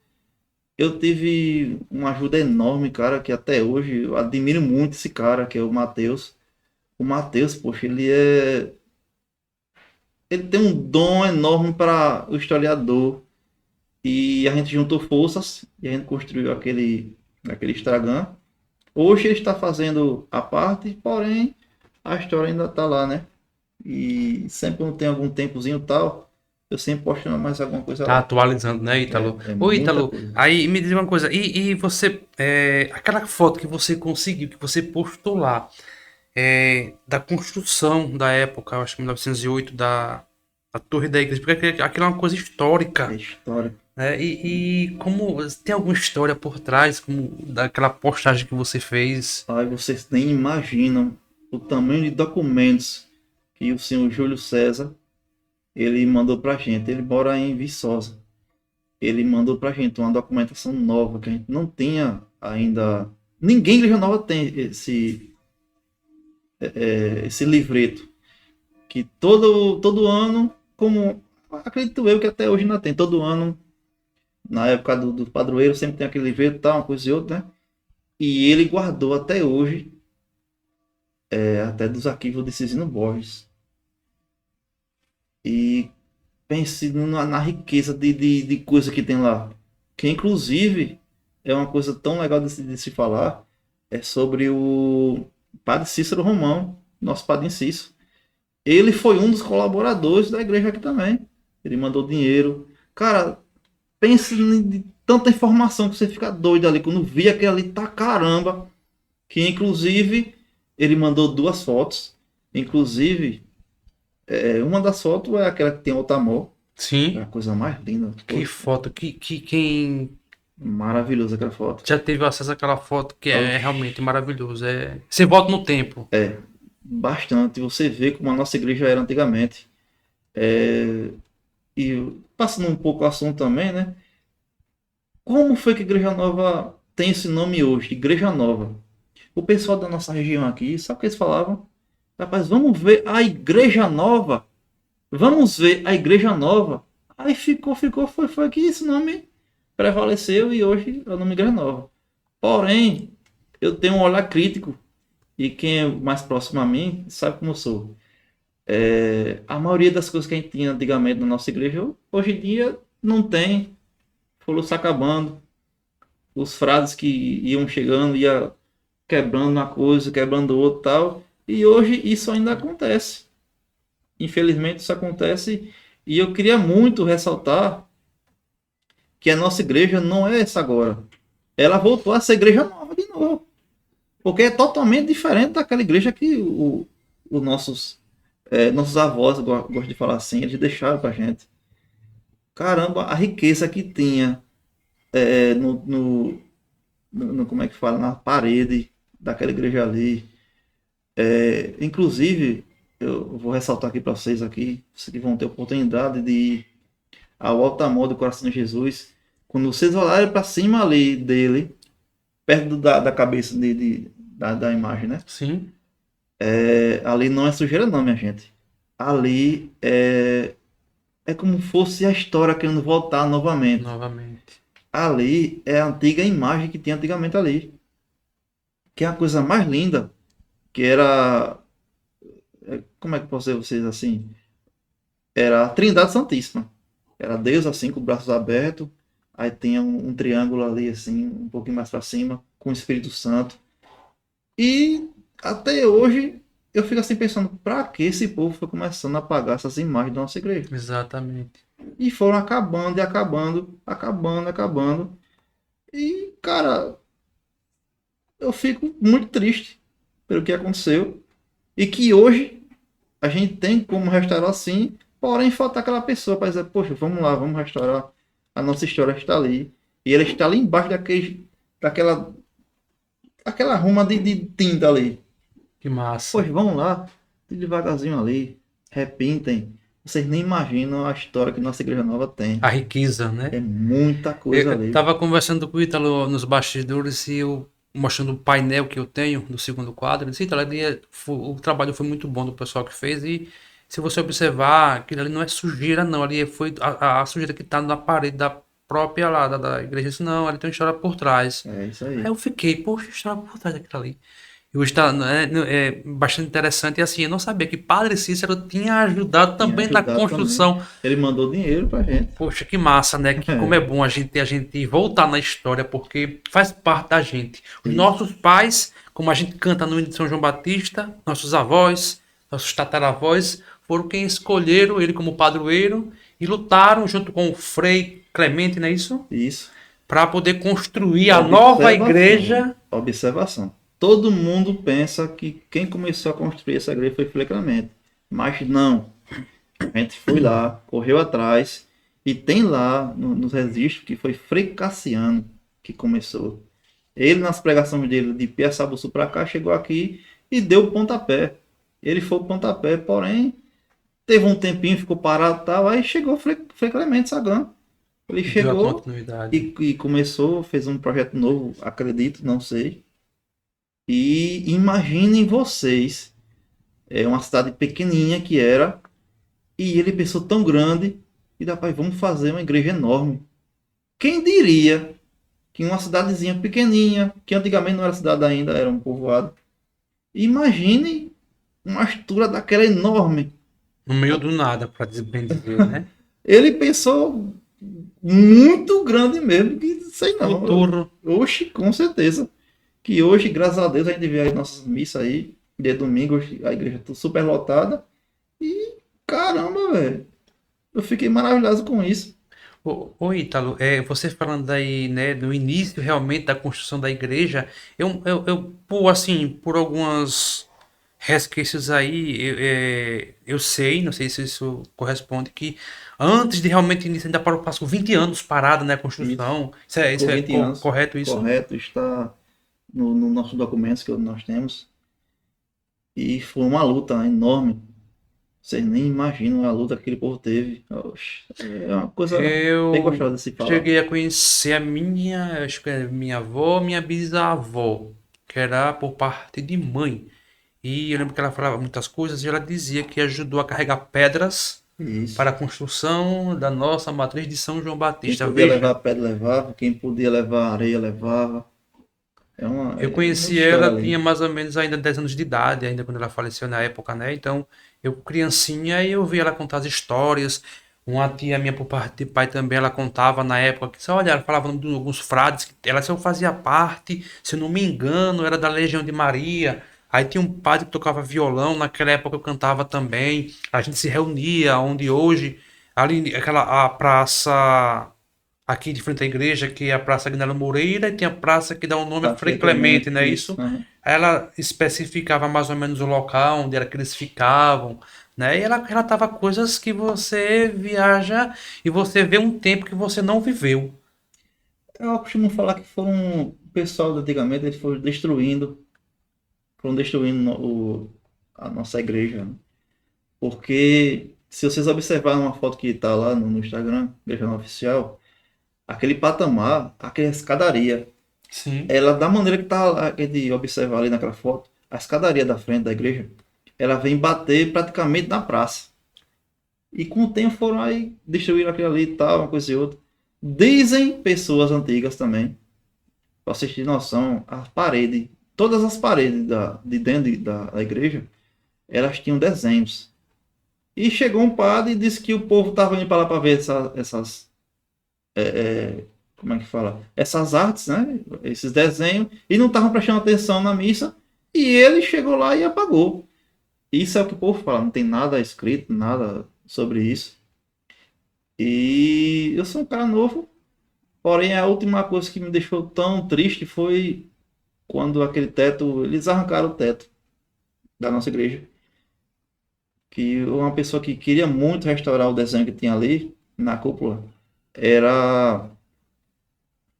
Eu tive uma ajuda enorme, cara, que até hoje eu admiro muito esse cara, que é o Matheus. O Matheus, poxa, ele tem um dom enorme para o historiador. E a gente juntou forças e a gente construiu aquele Instagram. Hoje ele está fazendo a parte, porém a história ainda está lá, né? E sempre quando tem algum tempozinho e tal, eu sempre posto mais alguma coisa Tá lá. atualizando, né, Ítalo? É Ô, muita Ítalo, coisa. aí me diz uma coisa, e você, aquela foto que você conseguiu, que você postou lá, da construção da época, eu acho que 1908, da Torre da Igreja, porque aquilo é uma coisa É histórica, história. né? E como, tem alguma história por trás, como daquela postagem que você fez? Aí vocês nem imaginam o tamanho de documentos que o senhor Júlio César ele mandou pra gente. Ele mora em Viçosa. Ele mandou pra gente uma documentação nova que a gente não tinha ainda. Ninguém em Igreja Nova tem esse livreto. Que todo ano, como acredito eu que até hoje ainda tem, todo ano, na época do padroeiro, sempre tem aquele livreto e tal, uma coisa e outra, né? E ele guardou até hoje, até dos arquivos de Cisino Borges. E pense na riqueza de coisa que tem lá. Que inclusive é uma coisa tão legal de se falar, é sobre o padre Cícero Romão, nosso padre Cícero. Ele foi um dos colaboradores da igreja aqui também. Ele mandou dinheiro. Cara, pense em tanta informação que você fica doido ali. Quando via aquele ali, tá caramba. Que inclusive ele mandou duas fotos. Inclusive, uma das fotos é aquela que tem Otamor. É a Sim, coisa mais linda. que Poxa, foto, que quem maravilhosa aquela foto. já teve acesso àquela foto, que é realmente Oxi, maravilhoso, você volta no tempo. bastante. Você vê como a nossa igreja era antigamente. É, e passando um pouco o assunto também, né? Como foi que a Igreja Nova tem esse nome hoje, Igreja Nova? O pessoal da nossa região aqui, sabe o que eles falavam? Rapaz, vamos ver a Igreja Nova. Vamos ver a Igreja Nova. Aí foi que esse nome prevaleceu e hoje é o nome Igreja Nova. Porém, eu tenho um olhar crítico e quem é mais próximo a mim sabe como eu sou. A maioria das coisas que a gente tinha antigamente na nossa igreja, hoje em dia não tem. Foram se acabando. Os frades que iam chegando, ia quebrando uma coisa, quebrando outra e tal. E hoje isso ainda acontece. Infelizmente isso acontece. E eu queria muito ressaltar que a nossa igreja não é essa agora. Ela voltou a ser igreja nova de novo. Porque é totalmente diferente daquela igreja que os nossos avós, gosto de falar assim, eles deixaram pra gente. Caramba, a riqueza que tinha é, no, no, como é que fala, na parede daquela igreja ali. Inclusive, eu vou ressaltar aqui para vocês aqui, vocês que vão ter oportunidade de ir ao alto amor do coração de Jesus. Quando vocês olharem para cima ali dele, perto da cabeça da imagem, né? Sim, Ali não é sujeira não, minha gente. Ali é como fosse a história querendo voltar novamente. novamente. Ali é a antiga imagem que tinha antigamente ali. Que é a coisa mais linda, que era. Como é que posso dizer vocês assim? Era a Trindade Santíssima. Era Deus assim, com os braços abertos. Aí tinha um triângulo ali, assim, um pouquinho mais para cima, com o Espírito Santo. E até hoje eu fico assim pensando, para que esse povo foi começando a apagar essas imagens da nossa igreja? Exatamente. E foram acabando e acabando, acabando, acabando. E, cara, eu fico muito triste pelo que aconteceu. E que hoje a gente tem como restaurar sim, porém falta aquela pessoa para dizer, poxa, vamos lá, vamos restaurar. A nossa história está ali. E ela está ali embaixo daquela ruma de tinta ali. Que massa. Poxa, vamos lá, devagarzinho ali, repintem. Vocês nem imaginam a história que nossa igreja nova tem. A riqueza, né? É muita coisa Eu ali. tava conversando com o Ítalo nos bastidores e eu mostrando o painel que eu tenho do segundo quadro. Ele disse, Ítalo, o trabalho foi muito bom do pessoal que fez e se você observar, aquilo ali não é sujeira não, ali foi a sujeira que tá na parede da própria lá da igreja. Eu disse, não, ali tem uma história por trás. É isso Aí aí. eu fiquei, poxa, história por trás daquilo ali. E hoje tá, né, é bastante interessante e assim, eu não sabia que Padre Cícero tinha ajudado Tinha também na ajudado também. construção. Ele mandou dinheiro pra gente. Poxa, que massa, né? Que como é É, bom a gente voltar na história, porque faz parte da gente. Os isso. nossos pais, como a gente canta no hino de São João Batista, nossos avós, nossos tataravós, foram quem escolheram ele como padroeiro e lutaram junto com o Frei Clemente, não é isso? Isso. Para poder construir a nova Observação. igreja. Observação. Todo mundo pensa que quem começou a construir essa igreja foi Frei Clemente. Mas não. A gente foi lá, correu atrás e tem lá nos registros que foi Frei Cassiano que começou. Ele, nas pregações dele de Piaçabuçu para cá, chegou aqui e deu o pontapé. Ele foi o pontapé, porém, teve um tempinho, ficou parado e tal, aí chegou Frei Clemente Sagan. Ele Deu a chegou continuidade. e começou, fez um projeto novo, acredito, não sei. E imaginem vocês, é uma cidade pequenininha que era, e ele pensou tão grande, e rapaz, vamos fazer uma igreja enorme. Quem diria que uma cidadezinha pequenininha, que antigamente não era cidade ainda, era um povoado, imagine uma estrutura daquela enorme. No meio do nada, para bem dizer, né? Ele pensou muito grande mesmo, que sei não. Futuro. Oxe, com certeza. Que hoje, graças a Deus, a gente vê as nossas missas aí, de domingo, a igreja tá super lotada. E caramba, velho. Eu fiquei maravilhado com isso. Ô Ítalo, você falando aí, né, no início realmente da construção da igreja, por algumas resquícios aí, eu sei, não sei se isso corresponde, que antes de realmente iniciar, ainda passou 20 anos parada, né, a Isso. construção. Ficou Isso é 20 anos. correto isso? Correto, está no nossos documentos que nós temos. E foi uma luta enorme. Vocês nem imaginam a luta que aquele povo teve. Oxe, é uma coisa bem Eu gostosa de se falar. cheguei a conhecer a minha, acho que é minha avó, minha bisavó, que era por parte de mãe. E eu lembro que ela falava muitas coisas e ela dizia que ajudou a carregar pedras Isso. para a construção da nossa matriz de São João Quem Batista. podia Veja, levar pedra levava, quem podia levar areia levava. eu É muita conheci história ela, ali. tinha mais ou menos ainda 10 anos de idade, ainda quando ela faleceu na época, né? Então, eu criancinha e eu vi ela contar as histórias. Uma tia minha por parte de pai também, ela contava na época que, só olha, ela falava de alguns frades, que ela só fazia parte, se eu não me engano, era da Legião de Maria. Aí tinha um padre que tocava violão, naquela época eu cantava também. A gente se reunia, onde hoje, ali, aquela, a praça aqui de frente à igreja, que é a Praça Aguinaldo Moreira, e tem a praça que dá o nome a Tá, Frei Frei Clemente, Clemente, não é isso. isso? Aham. Ela especificava mais ou menos o local onde era que eles ficavam, né? E ela relatava coisas que você viaja e você vê um tempo que você não viveu. Eu costumo falar que foram. O pessoal de antigamente eles foram destruindo a nossa igreja. Né? Porque se vocês observarem uma foto que está lá no Instagram, Igreja Não Oficial, aquele patamar, aquela escadaria, Sim. ela da maneira que tá lá, que de observar ali naquela foto, a escadaria da frente da igreja, ela vem bater praticamente na praça. E com o tempo foram aí, destruíram aquilo ali e tal, uma coisa e outra. Dizem pessoas antigas também, para vocês terem noção, as paredes, todas as paredes de dentro da igreja, elas tinham desenhos. E chegou um padre e disse que o povo estava indo para lá para ver essas como é que fala? Essas artes, né? Esses desenhos, e não estavam prestando atenção na missa, e ele chegou lá e apagou. Isso é o que o povo fala, não tem nada escrito, nada sobre isso. E eu sou um cara novo, porém a última coisa que me deixou tão triste foi quando aquele teto, eles arrancaram o teto da nossa igreja. Que uma pessoa que queria muito restaurar o desenho que tinha ali na cúpula era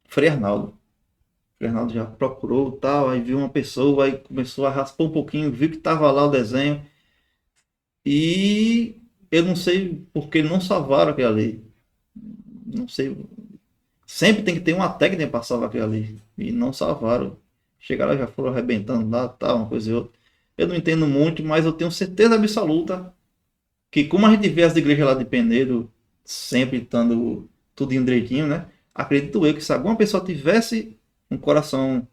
Frei Arnaldo. O Fernando já procurou tal, aí viu uma pessoa, aí começou a raspar um pouquinho, viu que estava lá o desenho. E eu não sei porque não salvaram aquele ali. Não sei. Sempre tem que ter uma técnica para salvar aquele ali. E não salvaram. Chegaram já foram arrebentando lá, tal, uma coisa e outra. Eu não entendo muito, mas eu tenho certeza absoluta que como a gente vê as igrejas lá de Penedo sempre estando tudo direitinho, né? Acredito eu que se alguma pessoa tivesse um coração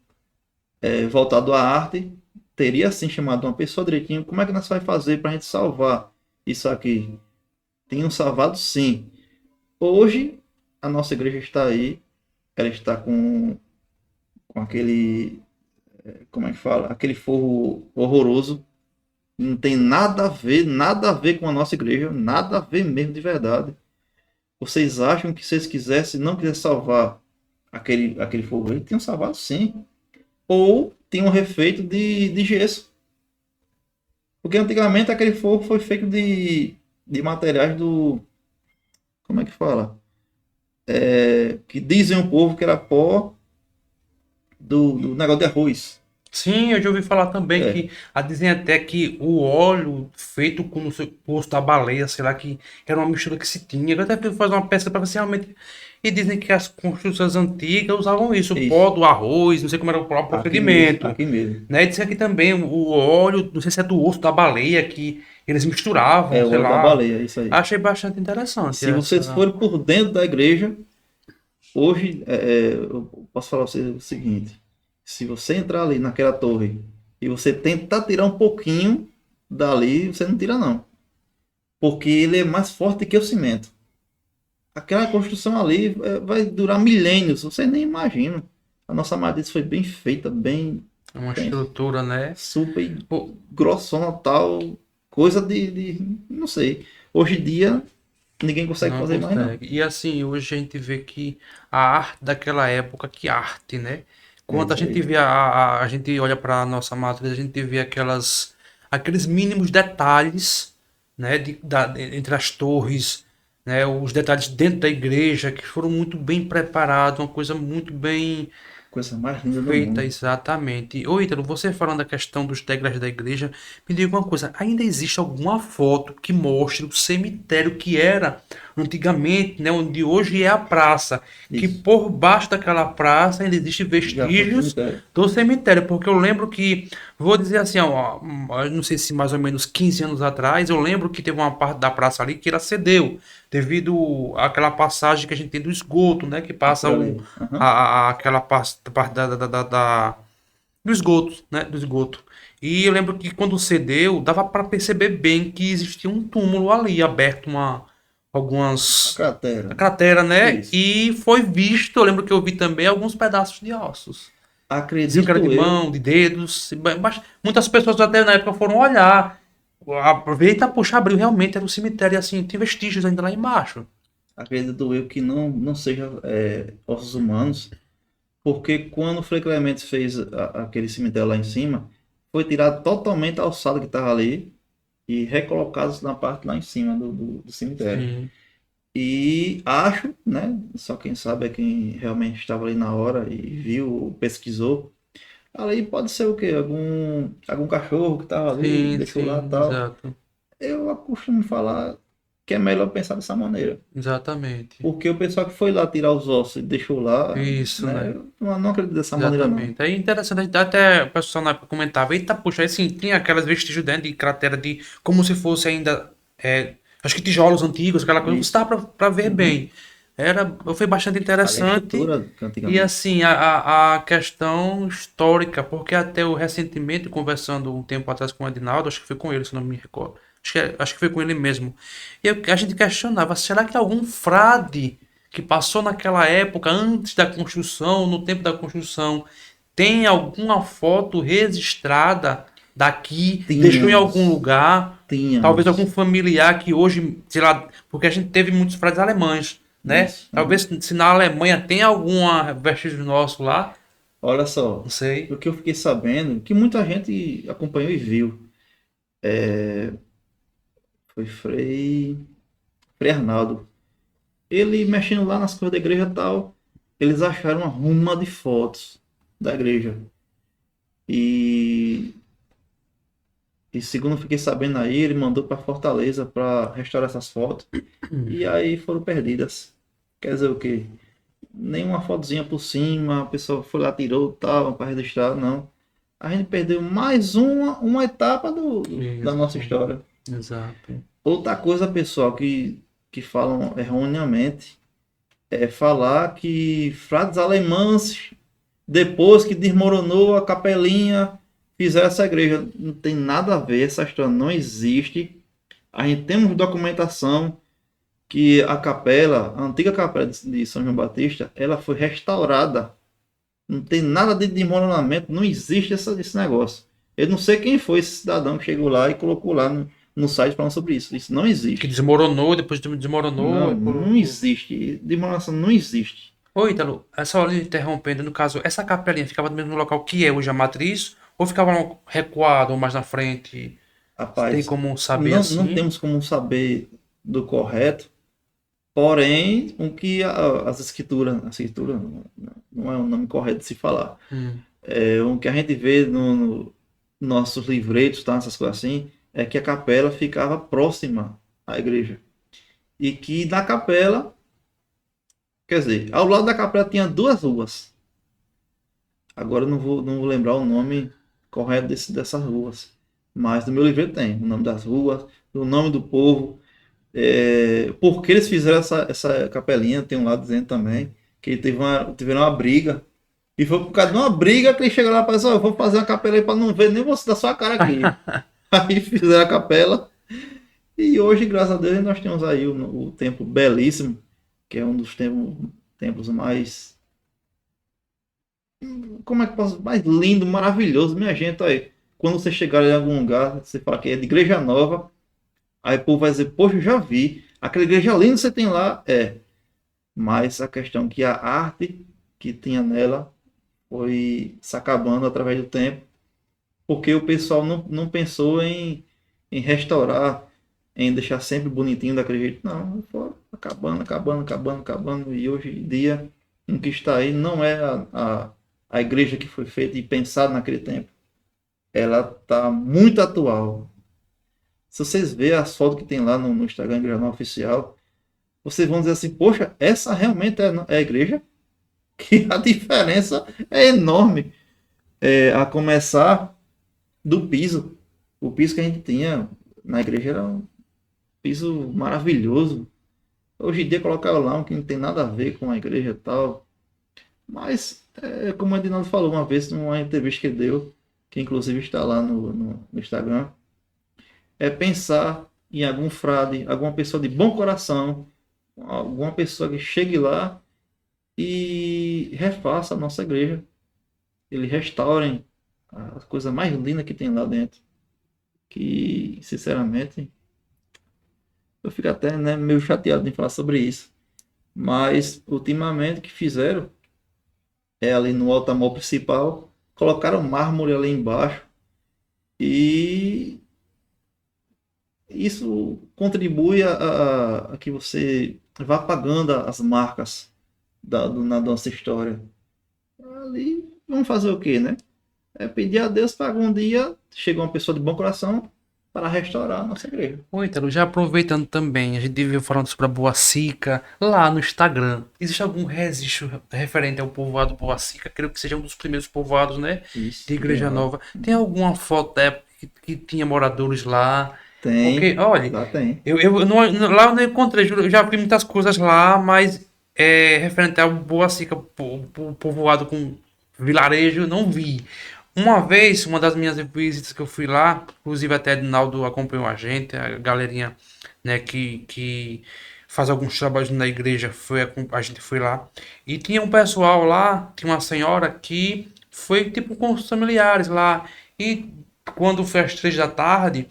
voltado à arte, teria sim chamado uma pessoa direitinho. Como é que nós vai fazer para a gente salvar isso aqui? Tinham salvado sim. Hoje a nossa igreja está aí, ela está com aquele, como é que fala? Aquele forro horroroso. Não tem nada a ver com a nossa igreja, nada a ver mesmo de verdade. Vocês acham que se eles quisessem, não quisessem salvar aquele fogo, eles tinham salvado sim. Ou tinham refeito de gesso. Porque antigamente aquele fogo foi feito de materiais do. Como é que fala? Que dizem o povo que era pó do negócio de arroz. Sim, eu já ouvi falar também É, que dizem até que o óleo feito com não sei, o osso da baleia, sei lá, que era uma mistura que se tinha. Eu até fui fazer uma pesquisa para ver se realmente. E dizem que as construções antigas usavam isso, o pó isso. do arroz, não sei como era o próprio Aqui mesmo, procedimento. aqui mesmo. Né? E dizem aqui também o óleo, não sei se é do osso da baleia, que eles É misturavam, o sei óleo da lá. baleia, é isso aí. Achei bastante interessante Se vocês essa. forem por dentro da igreja, hoje eu posso falar para vocês o seguinte: se você entrar ali naquela torre e você tentar tirar um pouquinho dali, você não tira não, porque ele é mais forte que o cimento. Aquela construção ali vai durar milênios, você nem imagina. A nossa matriz foi bem feita, Uma bem estrutura, né? super Pô, grossona tal, coisa não sei. Hoje em dia ninguém consegue não fazer mais não. consegue. E assim, hoje a gente vê que a arte daquela época, que arte, né? É Quando a isso gente aí. vê a gente olha para a nossa matriz, a gente vê aqueles mínimos detalhes, né? Entre as torres, né? Os detalhes dentro da igreja que foram muito bem preparados, uma coisa muito bem Coisa mais linda do feita, mundo. exatamente. Ô, Ítalo, você falando da questão dos degraus da igreja, me diga uma coisa, ainda existe alguma foto que mostre o cemitério que era antigamente, né, onde hoje é a praça, que Isso. por baixo daquela praça ainda existem Já foi vestígios cemitério. do cemitério, porque eu lembro que, vou dizer assim, ó, não sei se mais ou menos 15 anos atrás, eu lembro que teve uma parte da praça ali que ela cedeu, devido àquela passagem que a gente tem do esgoto, né, que É passa por ali. Aham. aquela parte do esgoto, né? Do esgoto. E eu lembro que quando cedeu, dava para perceber bem que existia um túmulo ali, aberto A algumas a cratera. cratera, né? Isso. E foi visto, eu lembro que eu vi também alguns pedaços de ossos. Diziam que era de Acredito eu. mão, de dedos, mas muitas pessoas até na época foram olhar. Aproveita, puxa, abriu, realmente era um cemitério e assim, tem vestígios ainda lá embaixo. Acredito eu que não seja ossos humanos. Porque quando o Frei Clemente fez aquele cemitério lá em cima, foi tirado totalmente a alçada que estava ali e recolocados na parte lá em cima do cemitério. Sim. E acho, né? Só quem sabe é quem realmente estava ali na hora e viu, pesquisou. Ali pode ser o quê? Algum cachorro que estava ali, Sim, deixou lá e sim, tal. exato. Eu costumo falar que é melhor pensar dessa maneira. Exatamente. Porque o pessoal que foi lá tirar os ossos e deixou lá, Isso, né? né? Eu não acredito dessa maneira, não. Exatamente. É interessante, até o pessoal na época comentava, eita, puxa, assim, tinha aquelas vestígios dentro de cratera de, como se fosse ainda, acho que tijolos antigos, aquela coisa, você Isso. dava pra ver Uhum. bem. Foi bastante Ali é a interessante. estrutura E antigamente. assim, a questão histórica, porque até eu recentemente, conversando um tempo atrás com o Edinaldo, acho que foi com ele, se não me recordo. Acho que foi com ele mesmo. A gente questionava, será que algum frade que passou naquela época, antes da construção, no tempo da construção, tem alguma foto registrada daqui, deixou em algum Tínhamos, lugar, talvez algum tínhamos. familiar que hoje, sei lá, porque a gente teve muitos frades alemães, né? Isso. Uhum. Talvez se na Alemanha tem alguma vestígio nosso lá, Olha só, não sei. o que eu fiquei sabendo, que muita gente acompanhou e viu, foi Frei Arnaldo. Ele mexendo lá nas coisas da igreja e tal, eles acharam uma ruma de fotos da igreja. E, e segundo eu fiquei sabendo aí, ele mandou para Fortaleza para restaurar essas fotos. E aí foram perdidas. Quer dizer o quê? Nenhuma fotozinha por cima, a pessoa foi lá, tirou, tal, para registrar, não. A gente perdeu mais uma etapa da nossa Isso, história. exato. Outra coisa, pessoal, que falam erroneamente, é falar que frades alemães, depois que desmoronou a capelinha, fizeram essa igreja. Não tem nada a ver, essa história não existe. A gente temos documentação que a capela, a antiga capela de São João Batista, ela foi restaurada. Não tem nada de desmoronamento, não existe esse negócio. Eu não sei quem foi esse cidadão que chegou lá e colocou lá no site falando sobre isso. Isso não Que existe. desmoronou, depois desmoronou. Não, não existe. Demolição não existe. Ô, Ítalo, é só lhe interrompendo, no caso, essa capelinha ficava no mesmo local que é hoje a matriz, ou ficava recuado ou mais na frente? Tem Rapaz, como saber não assim? temos como saber do correto, porém, o que a escritura não é o nome correto de se falar. Hum. É, o que a gente vê no nossos livretos, tá, essas coisas assim, é que a capela ficava próxima à igreja. E que na capela, quer dizer, ao lado da capela tinha duas ruas. Agora eu não vou lembrar o nome correto dessas ruas. Mas no meu livro tem o nome das ruas, o nome do povo, por que eles fizeram essa capelinha. Tem um lado dizendo também que tiveram uma briga. E foi por causa de uma briga que ele chegou lá e falou assim: eu vou fazer uma capela aí para não ver nem você da sua cara aqui. Aí fizeram a capela. E hoje, graças a Deus, nós temos aí o templo belíssimo, que é um dos templos mais, como é que posso, mais lindo, maravilhoso, minha gente. Aí, quando você chegar em algum lugar, você fala que é de Igreja Nova, aí o povo vai dizer: poxa, eu já vi, aquela igreja linda que você tem lá, mas a questão é que a arte que tinha nela foi se acabando através do tempo, porque o pessoal não pensou em restaurar, em deixar sempre bonitinho daquele jeito. Não, foi acabando, acabando, acabando, acabando. E hoje em dia, o que está aí não é a igreja que foi feita e pensada naquele tempo. Ela está muito atual. Se vocês verem as fotos que tem lá no Instagram, Igreja Nova Oficial, vocês vão dizer assim: poxa, essa realmente é a igreja? Que a diferença é enorme. A começar do piso. O piso que a gente tinha na igreja era um piso maravilhoso. Hoje em dia colocaram lá um que não tem nada a ver com a igreja e tal. Mas, como o Edinaldo falou uma vez numa entrevista que ele deu, que inclusive está lá no Instagram, é pensar em algum frade, alguma pessoa de bom coração, alguma pessoa que chegue lá e refaça a nossa igreja. Eles restaurem a coisa mais linda que tem lá dentro. Que, sinceramente, eu fico até, né, meio chateado em falar sobre isso. Mas, ultimamente, o que fizeram ali no altar-mor principal, colocaram mármore ali embaixo e isso contribui a que você vá apagando as marcas na nossa história. Ali, vamos fazer o quê, né? É pedir a Deus para algum dia chegar uma pessoa de bom coração para restaurar a nossa igreja. Ô, Ítalo, já aproveitando também, a gente vive falando sobre a Boacica lá no Instagram. Existe algum registro referente ao povoado Boacica? Creio que seja um dos primeiros povoados, né? Isso, De Igreja legal. Nova. Tem alguma foto da época que tinha moradores lá? Porque, Tem, olha, lá tem. lá eu não encontrei, juro, eu já vi muitas coisas lá, mas referente ao Boacica, povoado com vilarejo, eu não vi. Uma vez, uma das minhas visitas que eu fui lá, inclusive até Edinaldo acompanhou a gente, a galerinha, né, que faz alguns trabalhos na igreja, a gente foi lá. E tinha um pessoal lá, tinha uma senhora que foi tipo com os familiares lá. E quando foi às 3 da tarde,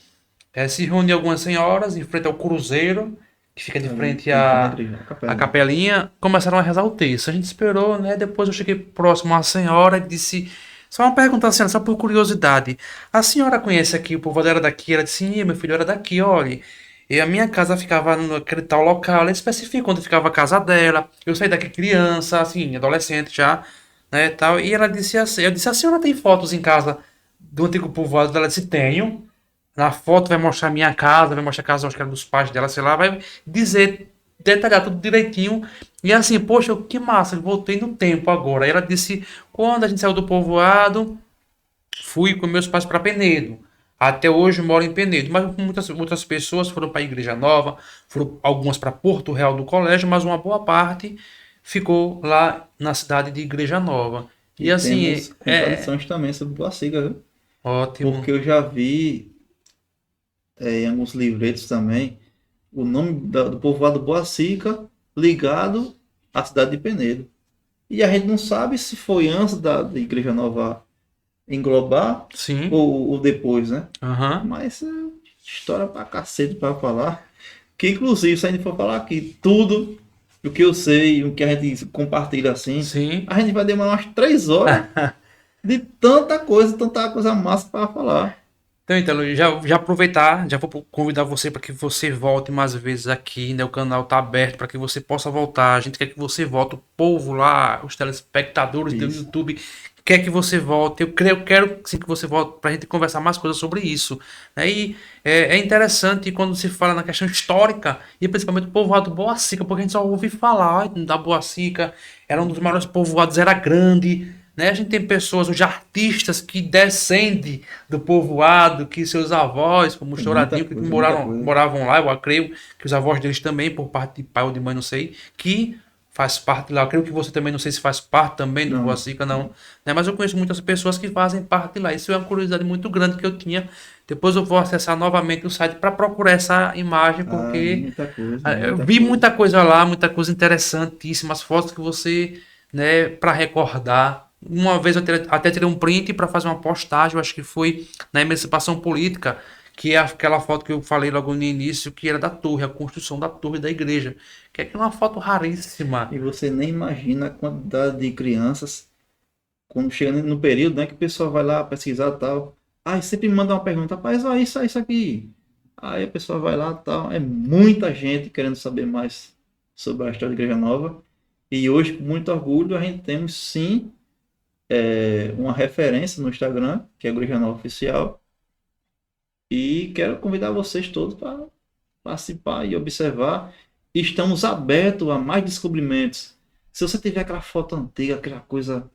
se reuniu algumas senhoras em frente ao cruzeiro, que fica de Ali, frente em frente à à, igreja, a à capelinha. capelinha, começaram a rezar o texto. A gente esperou, né? Depois eu cheguei próximo à senhora e disse. Só uma pergunta assim, só por curiosidade. A senhora conhece aqui, o povo era daqui? Ela disse, sim, meu filho era daqui, olha. E a minha casa ficava naquele tal local. Ela especificou onde ficava a casa dela. Eu saí daqui criança, assim, adolescente já, né, tal. E ela disse assim, eu disse, a senhora tem fotos em casa do antigo povoado? Ela disse, tenho. Na foto vai mostrar minha casa, vai mostrar a casa, acho que era dos pais dela, sei lá, vai dizer, detalhar tudo direitinho. E assim, poxa, que massa, eu voltei no tempo agora. Aí ela disse, quando a gente saiu do povoado, fui com meus pais para Penedo. Até hoje eu moro em Penedo, mas muitas outras pessoas foram para a Igreja Nova, foram algumas para Porto Real do Colégio, mas uma boa parte ficou lá na cidade de Igreja Nova. E E assim, temos contradições também sobre Boaciga, viu? ótimo. Porque eu já vi em alguns livretos também o nome do povoado Boacica ligado à cidade de Penedo. E a gente não sabe se foi antes da Igreja Nova englobar Sim. ou depois, né? Aham. Mas história pra cacete pra falar. Que inclusive, se a gente for falar aqui tudo o que eu sei, o que a gente compartilha assim, Sim. a gente vai demorar umas 3 horas de tanta coisa massa para falar. Então, Ítalo, já aproveitar, já vou convidar você para que você volte mais vezes aqui, né? O canal tá aberto para que você possa voltar. A gente quer que você volte, o povo lá, os telespectadores do Isso. YouTube quer que você volte. Eu quero sim que você volte para a gente conversar mais coisas sobre isso, né? E é interessante quando se fala na questão histórica e principalmente o povoado Boacica, porque a gente só ouve falar da Boacica, era um dos maiores povoados, era grande. Né? A gente tem pessoas, os artistas que descendem do povoado, que seus avós, como o Tem muita Choradinho, que coisa, muita moraram, coisa. moravam lá, eu creio que os avós deles também, por parte de pai ou de mãe, não sei, que faz parte lá. Eu creio que você também, não sei se faz parte também do Não, Boacica, não. não. Né? Mas eu conheço muitas pessoas que fazem parte lá. Isso é uma curiosidade muito grande que eu tinha. Depois eu vou acessar novamente o site para procurar essa imagem, Ah, porque muita coisa, eu muita vi coisa. muita coisa lá, muita coisa interessantíssima, as fotos que você, né, para recordar. Uma vez eu até tirei um print para fazer uma postagem, eu acho que foi na emancipação política, que é aquela foto que eu falei logo no início, que era da torre, a construção da torre da igreja, que é uma foto raríssima. E você nem imagina a quantidade de crianças, quando chega no período, né, que o pessoal vai lá pesquisar e tal. Aí sempre manda uma pergunta, rapaz, olha isso aqui. Aí a pessoa vai lá e tal. É muita gente querendo saber mais sobre a história da Igreja Nova. E hoje, com muito orgulho, a gente temos sim uma referência no Instagram, que é a Igreja Nova Oficial. E quero convidar vocês todos para participar e observar. Estamos abertos a mais descobrimentos. Se você tiver aquela foto antiga, aquela coisa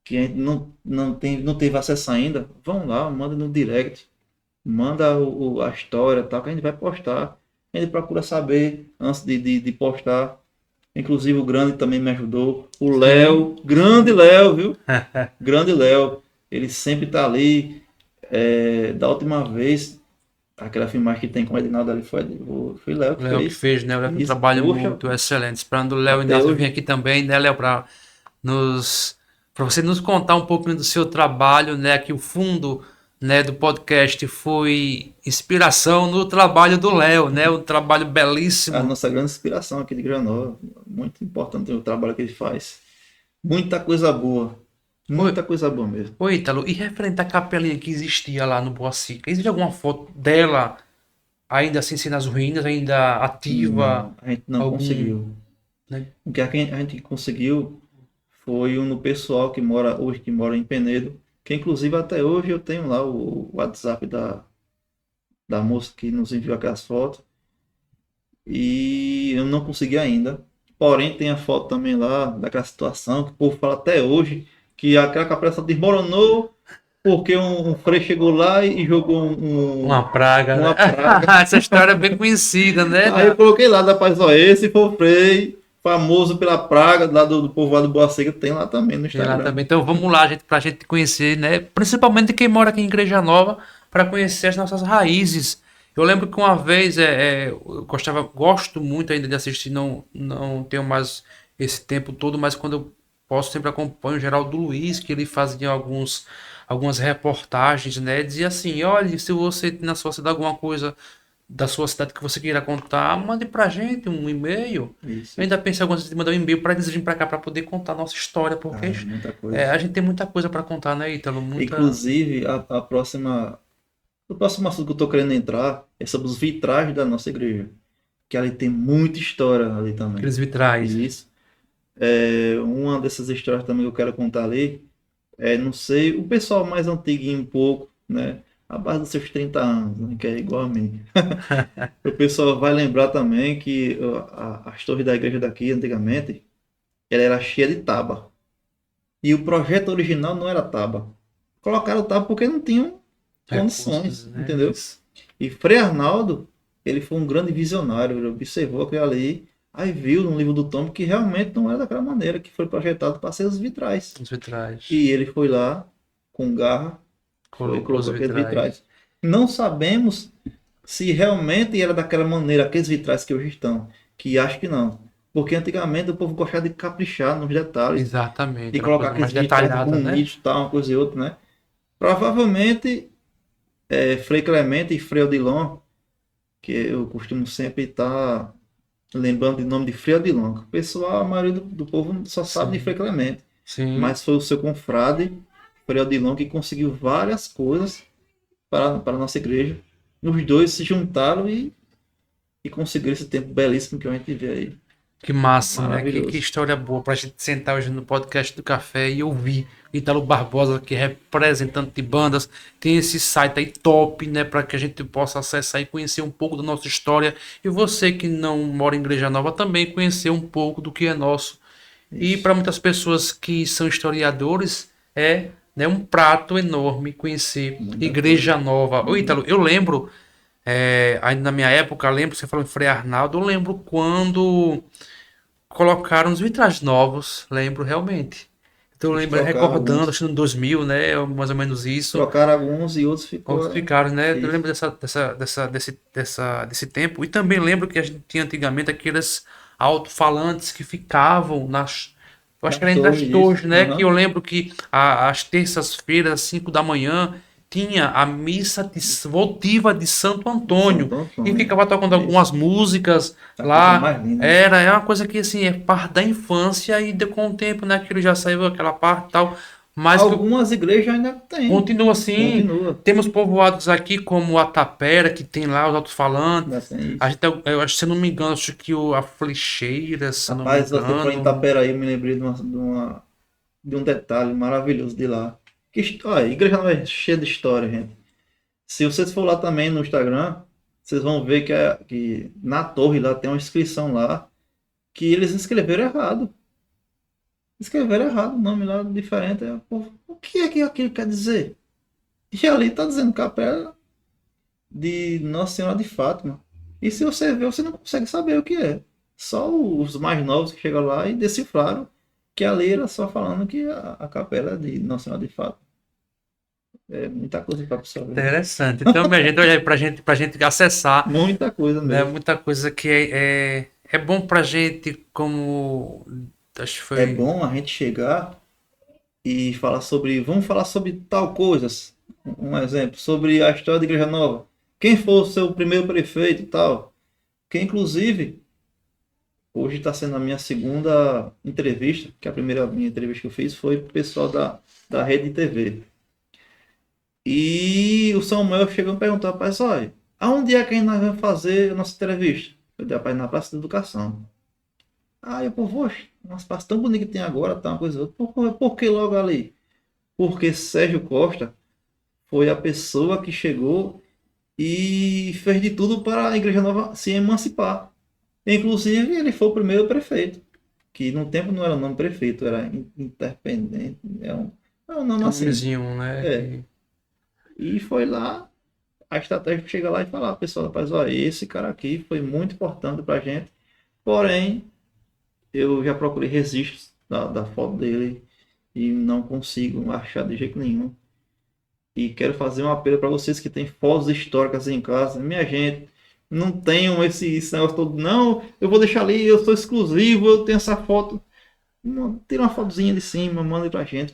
que a gente não teve acesso ainda, vão lá, manda no direct, manda a história, tal, que a gente vai postar. A gente procura saber antes de postar. Inclusive o Grande também me ajudou. O Sim, Léo, grande sim. Léo, viu? Grande Léo. Ele sempre tá ali. Da última vez, aquela filmagem que tem com o Edinaldo ali foi Léo O que Léo que fez. fez, né? O Léo fez um Isso, trabalho poxa, muito excelente. Esperando o Léo até Inácio vir hoje. aqui também, né, Léo, nos para você nos contar um pouquinho do seu trabalho, né? Que o fundo, né, do podcast foi inspiração no trabalho do Léo, né? Um trabalho A belíssimo. nossa grande inspiração aqui de Granó. Muito importante o trabalho que ele faz. Muita coisa boa. Oi, Muita coisa boa mesmo. oi, Ítalo, e referente à capelinha que existia lá no Boacica, existe alguma foto dela ainda assim, sendo nas ruínas, ainda ativa? Não, a gente não Algum, conseguiu. né? O que a gente conseguiu foi um no pessoal que mora hoje, que mora em Penedo, que inclusive até hoje eu tenho lá o WhatsApp da moça que nos enviou aquelas fotos e eu não consegui ainda. Porém, tem a foto também lá daquela situação que o povo fala até hoje que aquela capela só desmoronou porque um freio chegou lá e jogou Uma praga, né? uma praga. Essa história é bem conhecida, né? Aí eu coloquei lá, rapaz, ó, esse foi o Frei, famoso pela praga lá do povoado do Boa Seca, tem lá também no Tem lá Instagram. também. Então vamos lá, gente, pra gente conhecer, né? Principalmente quem mora aqui em Igreja Nova, para conhecer as nossas raízes. Eu lembro que uma vez eu gosto muito ainda de assistir, não tenho mais esse tempo todo, mas quando eu posso sempre acompanho o Geraldo Luiz, que ele fazia algumas reportagens, né? Dizia assim, olha, se você tem na sua cidade alguma coisa da sua cidade que você queira contar, mande pra gente um e-mail. Isso, Eu ainda isso. pensei algumas vezes em mandar um e-mail para eles virem pra cá para poder contar a nossa história, porque Ah, muita coisa. a gente tem muita coisa para contar, né, Ítalo? Muita. Inclusive, o próximo assunto que eu tô querendo entrar é sobre os vitrais da nossa igreja. Que ali tem muita história ali também. Aqueles vitrais. E isso. Uma dessas histórias também que eu quero contar ali não sei, o pessoal mais antiguinho um pouco, né? A base dos seus 30 anos, né? Que é igual a mim. O pessoal vai lembrar também que as torres da igreja daqui, antigamente, ela era cheia de taba. E o projeto original não era taba. Colocaram taba porque não tinham Recursos, condições, né? entendeu? E Frei Arnaldo, ele foi um grande visionário, ele observou aquilo ali, aí viu no livro do Tom que realmente não era daquela maneira que foi projetado para ser os vitrais. Os vitrais. E ele foi lá, com garra, foi e Colocou os colocou aqueles vitrais. vitrais. Não sabemos se realmente era daquela maneira, aqueles vitrais que hoje estão, que acho que não. Porque antigamente o povo gostava de caprichar nos detalhes Exatamente. e Era uma colocar coisa aqueles mais vitrais detalhada, né? bonitos, tal, uma coisa e outra, né? Provavelmente Frei Clemente e Frei Odilon, que eu costumo sempre estar lembrando de nome de Frei Odilon. O pessoal, a maioria do povo só sabe de Frei Sim. Clemente, Sim. mas foi o seu confrade, Frei Odilon, que conseguiu várias coisas para a nossa igreja. E os dois se juntaram e conseguiram esse tempo belíssimo que a gente vê aí. Que massa, né? Que Maravilhoso. história boa pra gente sentar hoje no podcast do café e ouvir Ítalo Barbosa, que é representante de bandas, tem esse site aí top, né? Para que a gente possa acessar e conhecer um pouco da nossa história. E você que não mora em Igreja Nova também conhecer um pouco do que é nosso. E Isso. para muitas pessoas que são historiadores, é, né, um prato enorme conhecer Muita coisa. Igreja Nova. Ô, Ítalo, eu lembro, ainda na minha época, lembro, você falou em Frei Arnaldo, eu lembro quando colocaram os vitrais novos, lembro realmente. Então eu Eles lembro trocaram recordando, alguns. acho que no 2000, né, mais ou menos isso. Trocaram alguns e outros ficou. Outros ficaram, né? Eu Isso. lembro desse tempo. E também lembro que a gente tinha antigamente aqueles alto-falantes que ficavam nas. Eu acho que Na era nas torre, isso. torres, né? Que eu Aham. lembro que às terças-feiras, às 5 da manhã, tinha a missa votiva de Santo De Antônio. Santo E Antônio. ficava tocando Isso. algumas músicas A coisa lá. mais linda, né? É uma coisa que assim, é parte da infância e com o tempo, né? Aquilo já saiu aquela parte e tal. Mas que eu Algumas igrejas ainda tem. continua assim. Continua. Temos povoados aqui como a Tapera, que tem lá os Ainda alto-falantes. tem A isso. gente, eu acho, se eu não me engano, acho que a Flecheiras, se eu não me Rapaz, você falou em engano. Itapera aí, eu me lembrei de um detalhe maravilhoso de lá. Olha, a igreja não é cheia de história, gente. Se vocês for lá também no Instagram, vocês vão ver que na torre lá tem uma inscrição lá que eles escreveram errado. Escreveram errado, o nome lá diferente. Pô, o que é que aquilo quer dizer? E ali está dizendo Capela de Nossa Senhora de Fátima. E se você ver, você não consegue saber o que é. Só os mais novos que chegam lá e decifraram que ali era só falando que a capela é de Nossa Senhora de Fátima. É muita coisa para absorver. Interessante. Então, minha gente, olha aí pra gente acessar, Muita coisa né? mesmo. Muita coisa que é bom pra gente, como. Acho que É foi. bom a gente chegar e falar sobre. Vamos falar sobre tal coisas. Um exemplo, sobre a história da Igreja Nova. Quem foi o seu primeiro prefeito e tal. Que inclusive hoje está sendo a minha segunda entrevista, que a primeira minha entrevista que eu fiz foi pro pessoal da Rede TV. E o Samuel chegou e perguntou, rapaz, olha, aonde é que a gente vai fazer a nossa entrevista? Eu disse, rapaz, na Praça da Educação. Aí eu, pô, oxe, uma praça tão bonita que tem agora, tá uma coisa outra. Por que logo ali? Porque Sérgio Costa foi a pessoa que chegou e fez de tudo para a Igreja Nova se emancipar. Inclusive, ele foi o primeiro prefeito, que no tempo não era o nome prefeito, era interdependente, é um nome É um assim. nomezinho, né? É. E foi lá, a estratégia chega lá e falar, pessoal, rapaz, olha, esse cara aqui foi muito importante pra gente, porém, eu já procurei registros da foto dele e não consigo achar de jeito nenhum. E quero fazer um apelo para vocês que têm fotos históricas em casa. Minha gente, não tenham esse negócio todo. Não, eu vou deixar ali, eu sou exclusivo, eu tenho essa foto. Tira uma fotozinha de cima, manda pra gente,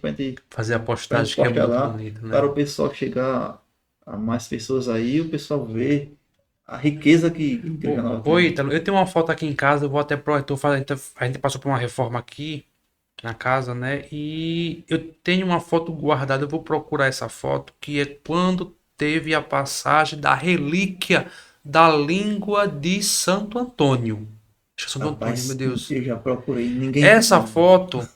Fazer a pra gente postagem que é postar muito lá, bonito, para né? o pessoal chegar a mais pessoas aí, o pessoal ver a riqueza que Igreja Nova Ô, tem. Ítalo, eu tenho uma foto aqui em casa, eu vou até pro. A gente passou por uma reforma aqui na casa, né? E eu tenho uma foto guardada, eu vou procurar essa foto, que é quando teve a passagem da relíquia da língua de Santo Antônio. Acho que é Santo Antônio, meu Rapaz, Deus. eu já procurei, ninguém Essa encontra. foto,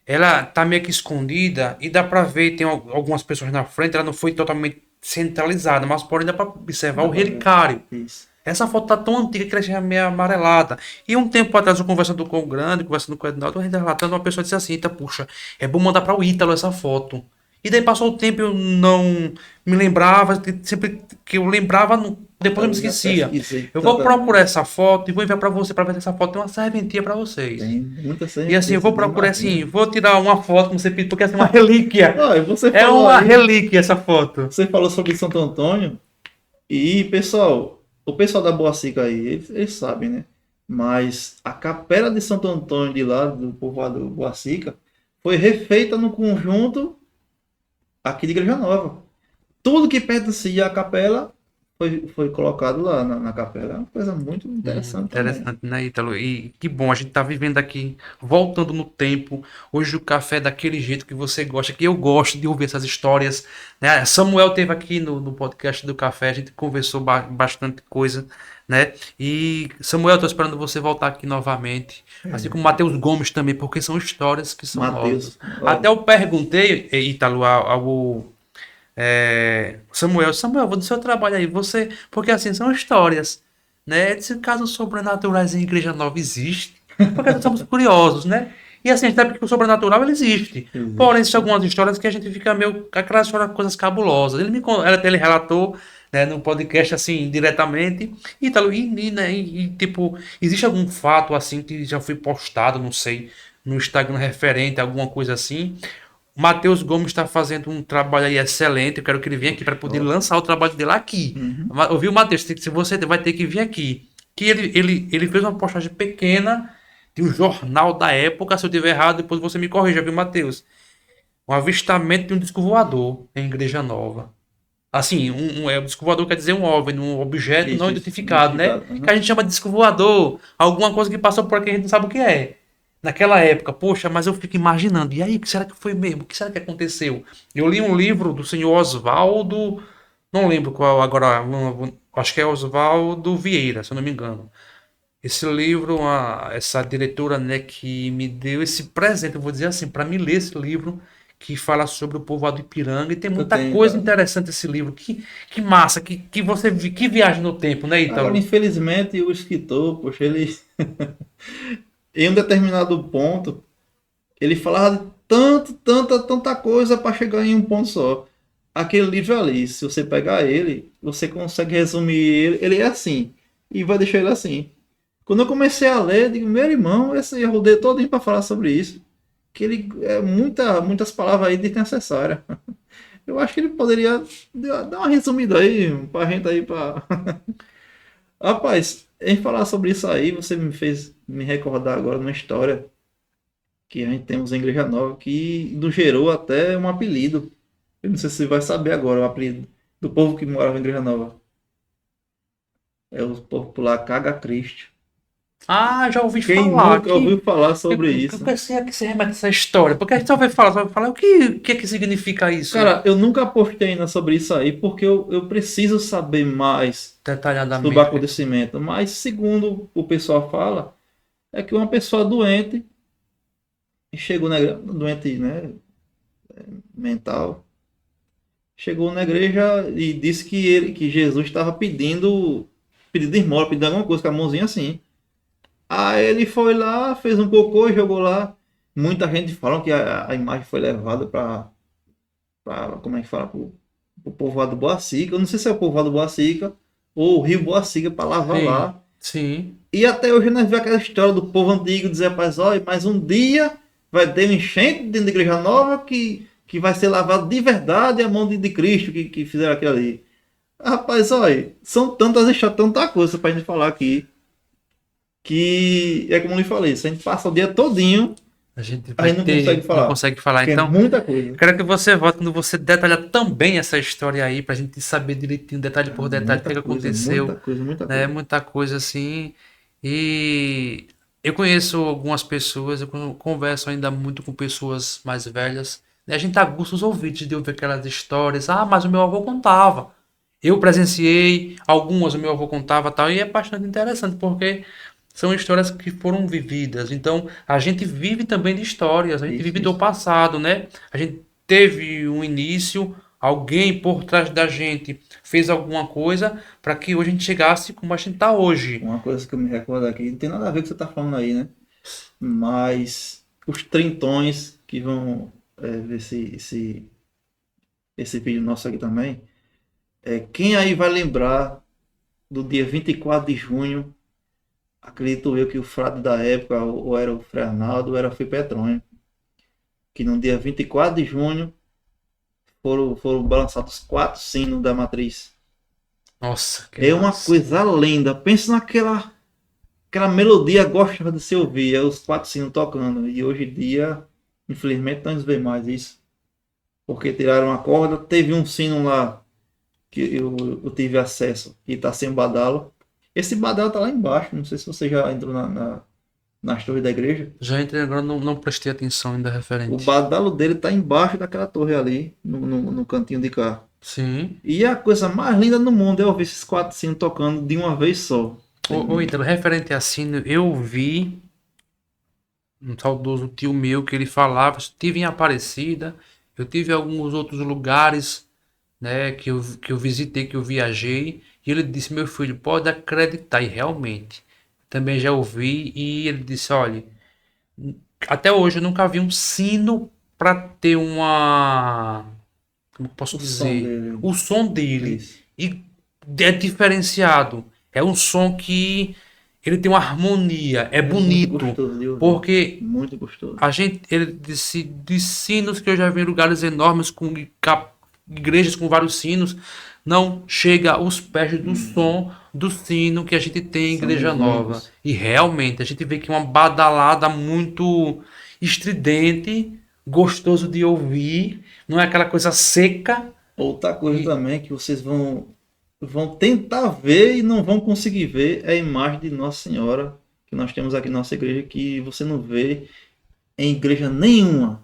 ela tá meio que escondida e dá pra ver, tem algumas pessoas na frente, ela não foi totalmente centralizada, mas porém dá pra observar Dá o pra ver. relicário. Isso. Essa foto tá tão antiga que ela já é meio amarelada. E um tempo atrás, eu conversando com o Grande, conversando com o Edinaldo, a gente relatando, uma pessoa disse assim, eita, puxa, é bom mandar para o Ítalo essa foto. E daí passou o tempo, eu não me lembrava, sempre que eu lembrava, depois eu me Eu já esquecia. pesquisei Eu vou tanta. procurar essa foto e vou enviar para você, para ver se essa foto tem uma serventia para vocês. Tem muita E assim, eu certeza, vou nem procurar imagina. assim, vou tirar uma foto, como você pediu, porque essa é uma relíquia. Olha, você É falou uma aí, relíquia essa foto. você falou sobre Santo Antônio, e pessoal, o pessoal da Boacica aí, eles sabem, né? Mas a capela de Santo Antônio de lá, do povoado Boacica, foi refeita no conjunto aqui de Igreja Nova. Tudo que pertencia à capela foi colocado lá na capela. É uma coisa muito interessante também. Interessante, né, Ítalo? E que bom, a gente tá vivendo aqui, voltando no tempo. Hoje o café é daquele jeito que você gosta, que eu gosto de ouvir essas histórias, né? Samuel teve aqui no podcast do café, a gente conversou bastante coisa, né? E Samuel, tô esperando você voltar aqui novamente, assim como Matheus Gomes também, porque são histórias que são novas. Mateus, Até ó, eu perguntei, Ítalo, Samuel, vou do seu trabalho aí, você, porque assim, são histórias, né? Se casos sobrenaturais em Igreja Nova existe, porque nós somos curiosos, né? E assim, a gente sabe que o sobrenatural ele existe. Porém, existe. existem algumas histórias que a gente fica meio, aquelas coisas cabulosas. Ele relatou, né, no podcast assim, diretamente, tipo, existe algum fato assim que já foi postado, não sei, no Instagram referente a alguma coisa assim, o Matheus Gomes está fazendo um trabalho aí excelente. Eu quero que ele venha aqui para poder Ó, lançar o trabalho dele aqui. uhum. Ouviu, Matheus? Se você vai ter que vir aqui. Que ele fez uma postagem pequena de um jornal da época. Se eu estiver errado, depois você me corrija, viu, Matheus? Um avistamento de um disco voador em Igreja Nova. Assim, um disco voador quer dizer um OVNI, um objeto não Isso, identificado, né? identificado. Que a Uhum. gente chama de disco voador. Alguma coisa que passou por aqui a gente não sabe o que é. Naquela época, poxa, mas eu fico imaginando, e aí, o que será que foi mesmo? O que será que aconteceu? Eu li um livro do senhor Oswaldo, não lembro qual agora, acho que é Oswaldo Vieira, se eu não me engano. Esse livro, essa diretora, né, que me deu esse presente, eu vou dizer assim, para me ler esse livro, que fala sobre o povoado do Ipiranga, e tem Eu muita tenho, coisa cara. interessante esse livro. Que massa, que viagem no tempo, né, Agora, Ítalo? infelizmente, o escritor, poxa, ele, em um determinado ponto, ele falava de tanta coisa para chegar em um ponto só. Aquele livro ali, se você pegar ele, você consegue resumir ele é assim, e vai deixar ele assim. Quando eu comecei a ler, eu digo, meu irmão, esse eu rodei todinho para falar sobre isso. Que ele é muitas palavras aí desnecessárias. Eu acho que ele poderia dar uma resumida aí pra gente aí para Rapaz, em falar sobre isso aí, você me fez me recordar agora de uma história que a gente temos em Igreja Nova que nos gerou até um apelido. Eu não sei se você vai saber agora o apelido do povo que morava em Igreja Nova. É o popular Caga Cristo. Ah, já ouvi Quem falar nunca que ouviu falar eu, sobre eu isso? pensei a que se remete essa história, porque a gente só vai falar o que é que significa isso Cara, eu nunca postei ainda sobre isso aí porque eu preciso saber mais sobre o detalhadamente. acontecimento. Mas, segundo o pessoal fala, é que uma pessoa doente chegou na doente, né, mental, chegou na igreja e disse que Jesus estava pedindo esmola, pedindo alguma coisa com a mãozinha assim. Aí ele foi lá, fez um cocô e jogou lá. Muita gente fala que a imagem foi levada para como é que fala, pro povoado do Boacica. Eu não sei se é o povoado do Boacica ou o Rio Boacica para lavar Sim, lá. sim. E até hoje nós vemos aquela história do povo antigo dizer, rapaz, olha, mais um dia vai ter um enchente dentro da igreja nova que vai ser lavado de verdade a mão de Cristo que fizeram aquilo ali. Rapaz, olha, são tantas histórias, tanta coisa pra gente falar aqui, que é como eu lhe falei, se a gente passa o dia todinho, A gente a vai gente não consegue ter, não falar, consegue falar. porque é Então, muita coisa. quero que você volte quando você detalhar também essa história aí, pra gente saber direitinho, detalhe por detalhe, o que Muita é que coisa, muita aconteceu, coisa, muita né? coisa. Muita coisa assim. E eu conheço algumas pessoas, converso ainda muito com pessoas mais velhas, né? A gente aguça os ouvidos de ouvir aquelas histórias. Ah, mas o meu avô contava. Eu presenciei, algumas o meu avô contava tal, e é bastante interessante, porque são histórias que foram vividas. Então, a gente vive também de histórias, a gente Isso, vive do isso. passado, né? A gente teve um início, alguém por trás da gente fez alguma coisa para que hoje a gente chegasse como a gente está hoje. Uma coisa que eu me recordo aqui, não tem nada a ver com o que você tá falando aí, né? Mas os trintões que vão ver esse vídeo nosso aqui também, quem aí vai lembrar do dia 24 de junho, acredito eu que o frade da época, ou era o Frei Arnaldo, ou era o Frei Petrônio, que no dia 24 de junho foram balançados 4 sinos da matriz. Nossa, que É uma massa. coisa linda. Pensa aquela melodia gostosa de se ouvir, os 4 sinos tocando. E hoje em dia, infelizmente, não se vê mais isso. porque tiraram a corda. Teve um sino lá que eu tive acesso e tá sem badalo. Esse badalo tá lá embaixo, não sei se você já entrou nas torres da igreja. Já entrei agora, não prestei atenção ainda O referente. badalo dele tá embaixo daquela torre ali, no cantinho de cá. Sim. E a coisa mais linda do mundo é ouvir esses quatro sinos tocando de uma vez só. Ô, Ítalo, referente a sino, eu vi um saudoso tio meu que ele falava, estive em Aparecida, eu tive em alguns outros lugares, né, que eu visitei, que eu viajei, e ele disse, meu filho, pode acreditar, e realmente, também já ouvi, e ele disse, olha, até hoje eu nunca vi um sino para ter uma, como eu posso O som dizer, dele. o som dele, Isso. e é diferenciado, é um som que ele tem uma harmonia, é É muito bonito, gostoso de ouvir. porque Muito gostoso. a gente, ele disse, de sinos que eu já vi em lugares enormes, com igrejas com vários sinos, não chega aos pés do som do sino que a gente tem em São Igreja os Nova. únicos. E realmente, a gente vê que é uma badalada muito estridente, gostoso de ouvir, não é aquela coisa seca. Outra coisa E também que vocês vão tentar ver e não vão conseguir ver é a imagem de Nossa Senhora que nós temos aqui na nossa igreja, que você não vê em igreja nenhuma.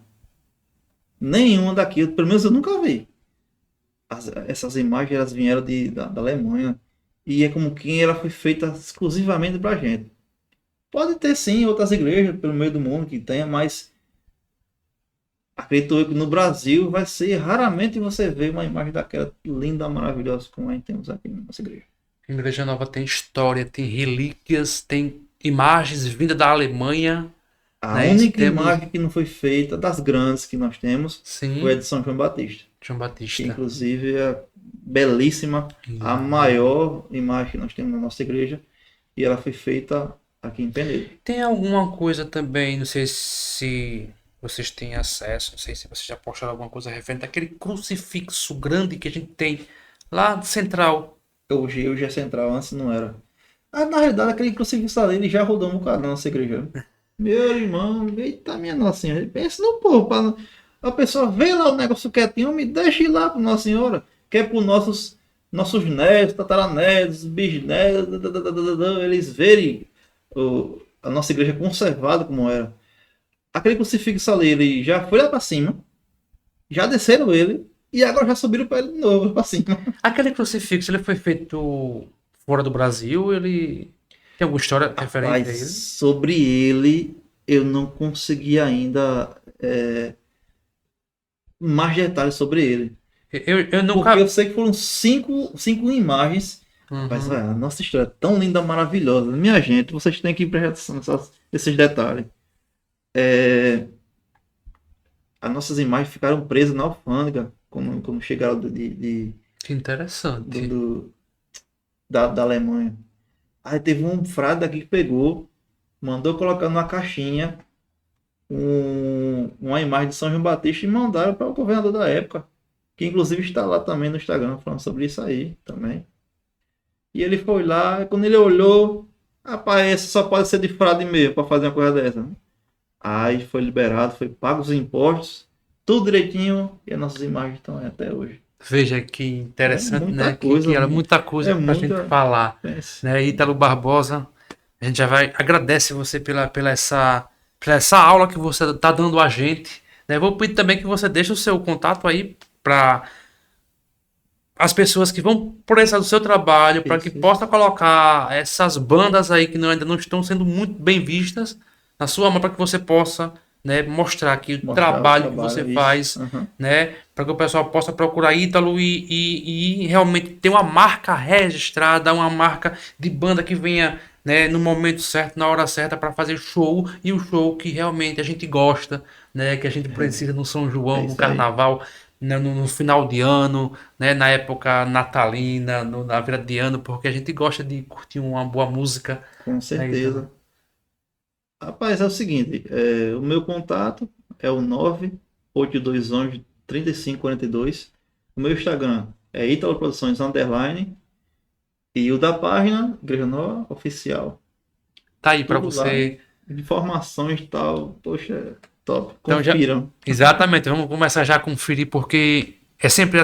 Nenhuma daquilo. Pelo menos eu nunca vi. Essas imagens elas vieram da Alemanha. E é como que ela foi feita exclusivamente pra gente. Pode ter sim outras igrejas pelo meio do mundo que tenha, mas acredito eu que no Brasil vai ser raramente você vê uma imagem daquela linda, maravilhosa como a gente temos aqui na nossa igreja. a Igreja Nova tem história, tem relíquias, tem imagens vindas da Alemanha, A né? E única temos, imagem que não foi feita das grandes que nós temos foi a sim, de São João Batista, João que Batista. inclusive é belíssima, a maior imagem que nós temos na nossa igreja, e ela foi feita aqui em Penedo. Tem alguma coisa também, não sei se vocês têm acesso, não sei se vocês já postaram alguma coisa referente àquele crucifixo grande que a gente tem lá central. Hoje é central, antes não era. Ah, na realidade, aquele crucifixo ali, ele já rodou um bocado na nossa igreja. Meu irmão, eita minha Nossa Senhora, pensa no povo, a pessoa vê lá o negócio quietinho, me deixa ir lá para Nossa Senhora, que é para nossos netos, tataranetos, bisnetos, eles verem a nossa igreja conservada como era. Aquele crucifixo ali, ele já foi lá para cima, já desceram ele, e agora já subiram para ele de novo, para cima. Aquele crucifixo, ele foi feito fora do Brasil, ele tem alguma história referente a Rapaz, ele? sobre ele eu não consegui ainda mais detalhes sobre ele. Eu Porque eu nunca. sei que foram cinco imagens. Mas Uhum. olha, a nossa história é tão linda, maravilhosa. Minha gente, vocês têm que prestar atenção nesses detalhes. É, as nossas imagens ficaram presas na alfândega quando chegaram Que interessante. do- da Alemanha. Aí teve um frade daqui que pegou, mandou colocar numa caixinha uma imagem de São João Batista e mandaram para o governador da época, que inclusive está lá também no Instagram falando sobre isso aí também. E ele foi lá, e quando ele olhou, rapaz, esse só pode ser de fraude mesmo para fazer uma coisa dessa, né? Aí foi liberado, foi pago os impostos, tudo direitinho, e as nossas imagens estão aí até hoje. Veja que É interessante, muita né? Que coisa, era muita coisa é pra gente muita. falar, Pense. né? Ítalo Barbosa, a gente já vai agradece você pela essa aula que você está dando a gente, né? Vou pedir também que você deixe o seu contato aí para as pessoas que vão precisar do seu trabalho, para que Isso. possa colocar essas bandas aí que ainda não estão sendo muito bem vistas na sua mão, para que você possa, né, mostrar aqui o Mostrar o trabalho que você trabalho, isso. faz, Uhum. né, para que o pessoal possa procurar Ítalo e realmente ter uma marca registrada, uma marca de banda que venha, né, no momento certo, na hora certa para fazer show e o show que realmente a gente gosta, né, que a gente precisa no São É João, no isso aí. Carnaval, né, no final de ano, né, na época natalina, na virada de ano, porque a gente gosta de curtir uma boa música, Com né, Ítalo? certeza. Rapaz, é o seguinte, o meu contato é o 98211 3542. O meu Instagram é Ítalo Produções Underline. E o da página, Igreja Nova Oficial. Tá aí para Tudo lá, você. informações e tal. Poxa, top. Então já, Confiram. exatamente, vamos começar já a conferir, porque é sempre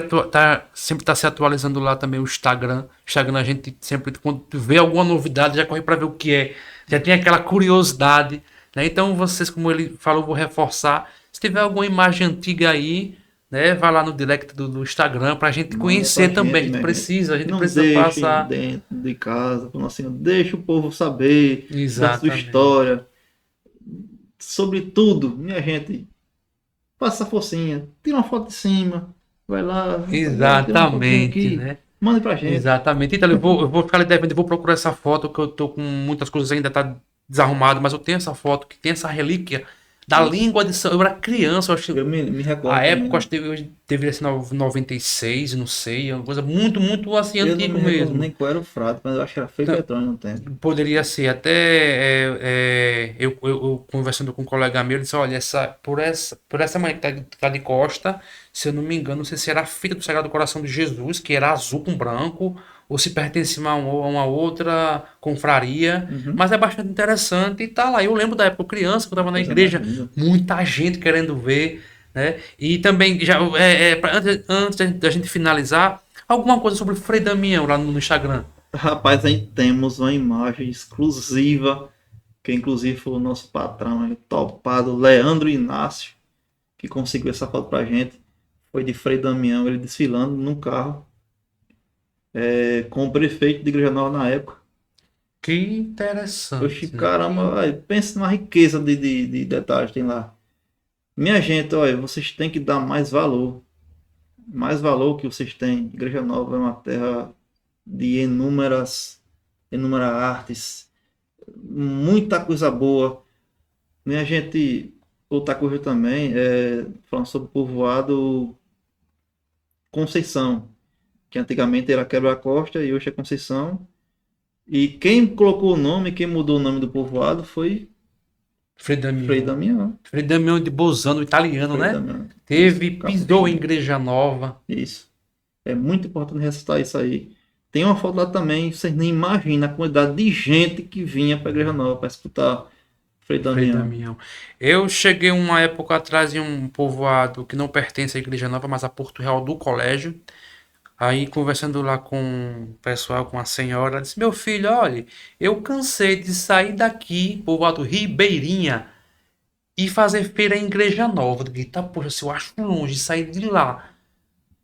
sempre tá se atualizando lá também o Instagram. Instagram a gente sempre, quando vê alguma novidade, já corre para ver o que é. Já tem aquela curiosidade, né? Então vocês, como ele falou, vou reforçar. Se tiver alguma imagem antiga aí, né, vai lá no direct do Instagram pra gente Manda pra conhecer também. gente, minha gente. A gente Não precisa deixem passar. dentro de casa, falando assim, deixa o povo saber da sua Exatamente. história. Sobre tudo, minha gente, faça essa forcinha. Tira uma foto de cima. Vai lá, rapaziada, tira uma fotinha Exatamente, aqui. né? Manda pra gente. Exatamente. Então eu vou ficar ali devendo, eu vou procurar essa foto, que eu tô com muitas coisas ainda, tá desarrumado, mas eu tenho essa foto que tem essa relíquia da Isso. língua de São. Eu era criança, eu acho. Eu me A recordo também, época, né? acho que deveria ser 96, não sei, é uma coisa muito, muito assim, Eu não antigo me recordo mesmo. nem qual era o frade, mas eu acho que era Frei Então, Petrônio no tempo. poderia ser até eu conversando com um colega meu, ele disse, olha, por essa mãe que tá de costa, se eu não me engano, não sei se era a fita do Sagrado Coração de Jesus, que era azul com branco, ou se pertencia a uma outra confraria, Uhum. mas é bastante interessante e tá lá. Eu lembro da época criança, que eu estava na Coisa mais igreja, linda. muita gente querendo ver, né? E também, já, antes da gente finalizar, alguma coisa sobre o Frei Damião lá no Instagram. Rapaz, aí temos uma imagem exclusiva, que inclusive foi o nosso patrão, aí, topado, Leandro Inácio, que conseguiu essa foto pra gente. Foi de Frei Damião, ele desfilando num carro com o prefeito de Igreja Nova na época. Que Oxi, interessante, né? caramba, olha, pensa na riqueza de detalhes que tem lá. Minha gente, olha, vocês têm que dar mais valor. Mais valor que vocês têm. Igreja Nova é uma terra de inúmeras artes, muita coisa boa. Minha gente, outra coisa também, falando sobre o povoado Conceição, que antigamente era Quebra-Costa e hoje é Conceição. E quem colocou o nome, quem mudou o nome do povoado foi Frei Frei Damião. Damião. Frei Damião de Bolzano, italiano, Frei né? Damião. Isso, Teve, pisou em capuchinho. Igreja Nova. Isso. É muito importante ressaltar isso aí. Tem uma foto lá também, vocês nem imaginam a quantidade de gente que vinha para a Igreja Nova para escutar Frei Frei Damião. Damião. Eu cheguei uma época atrás em um povoado que não pertence à Igreja Nova, mas a Porto Real do Colégio. Aí, conversando lá com o pessoal, com a senhora, ela disse: Meu filho, olha, eu cansei de sair daqui, povoado Ribeirinha, e fazer feira em Igreja Nova. Eu digo, tá, poxa, se eu acho longe sair de lá,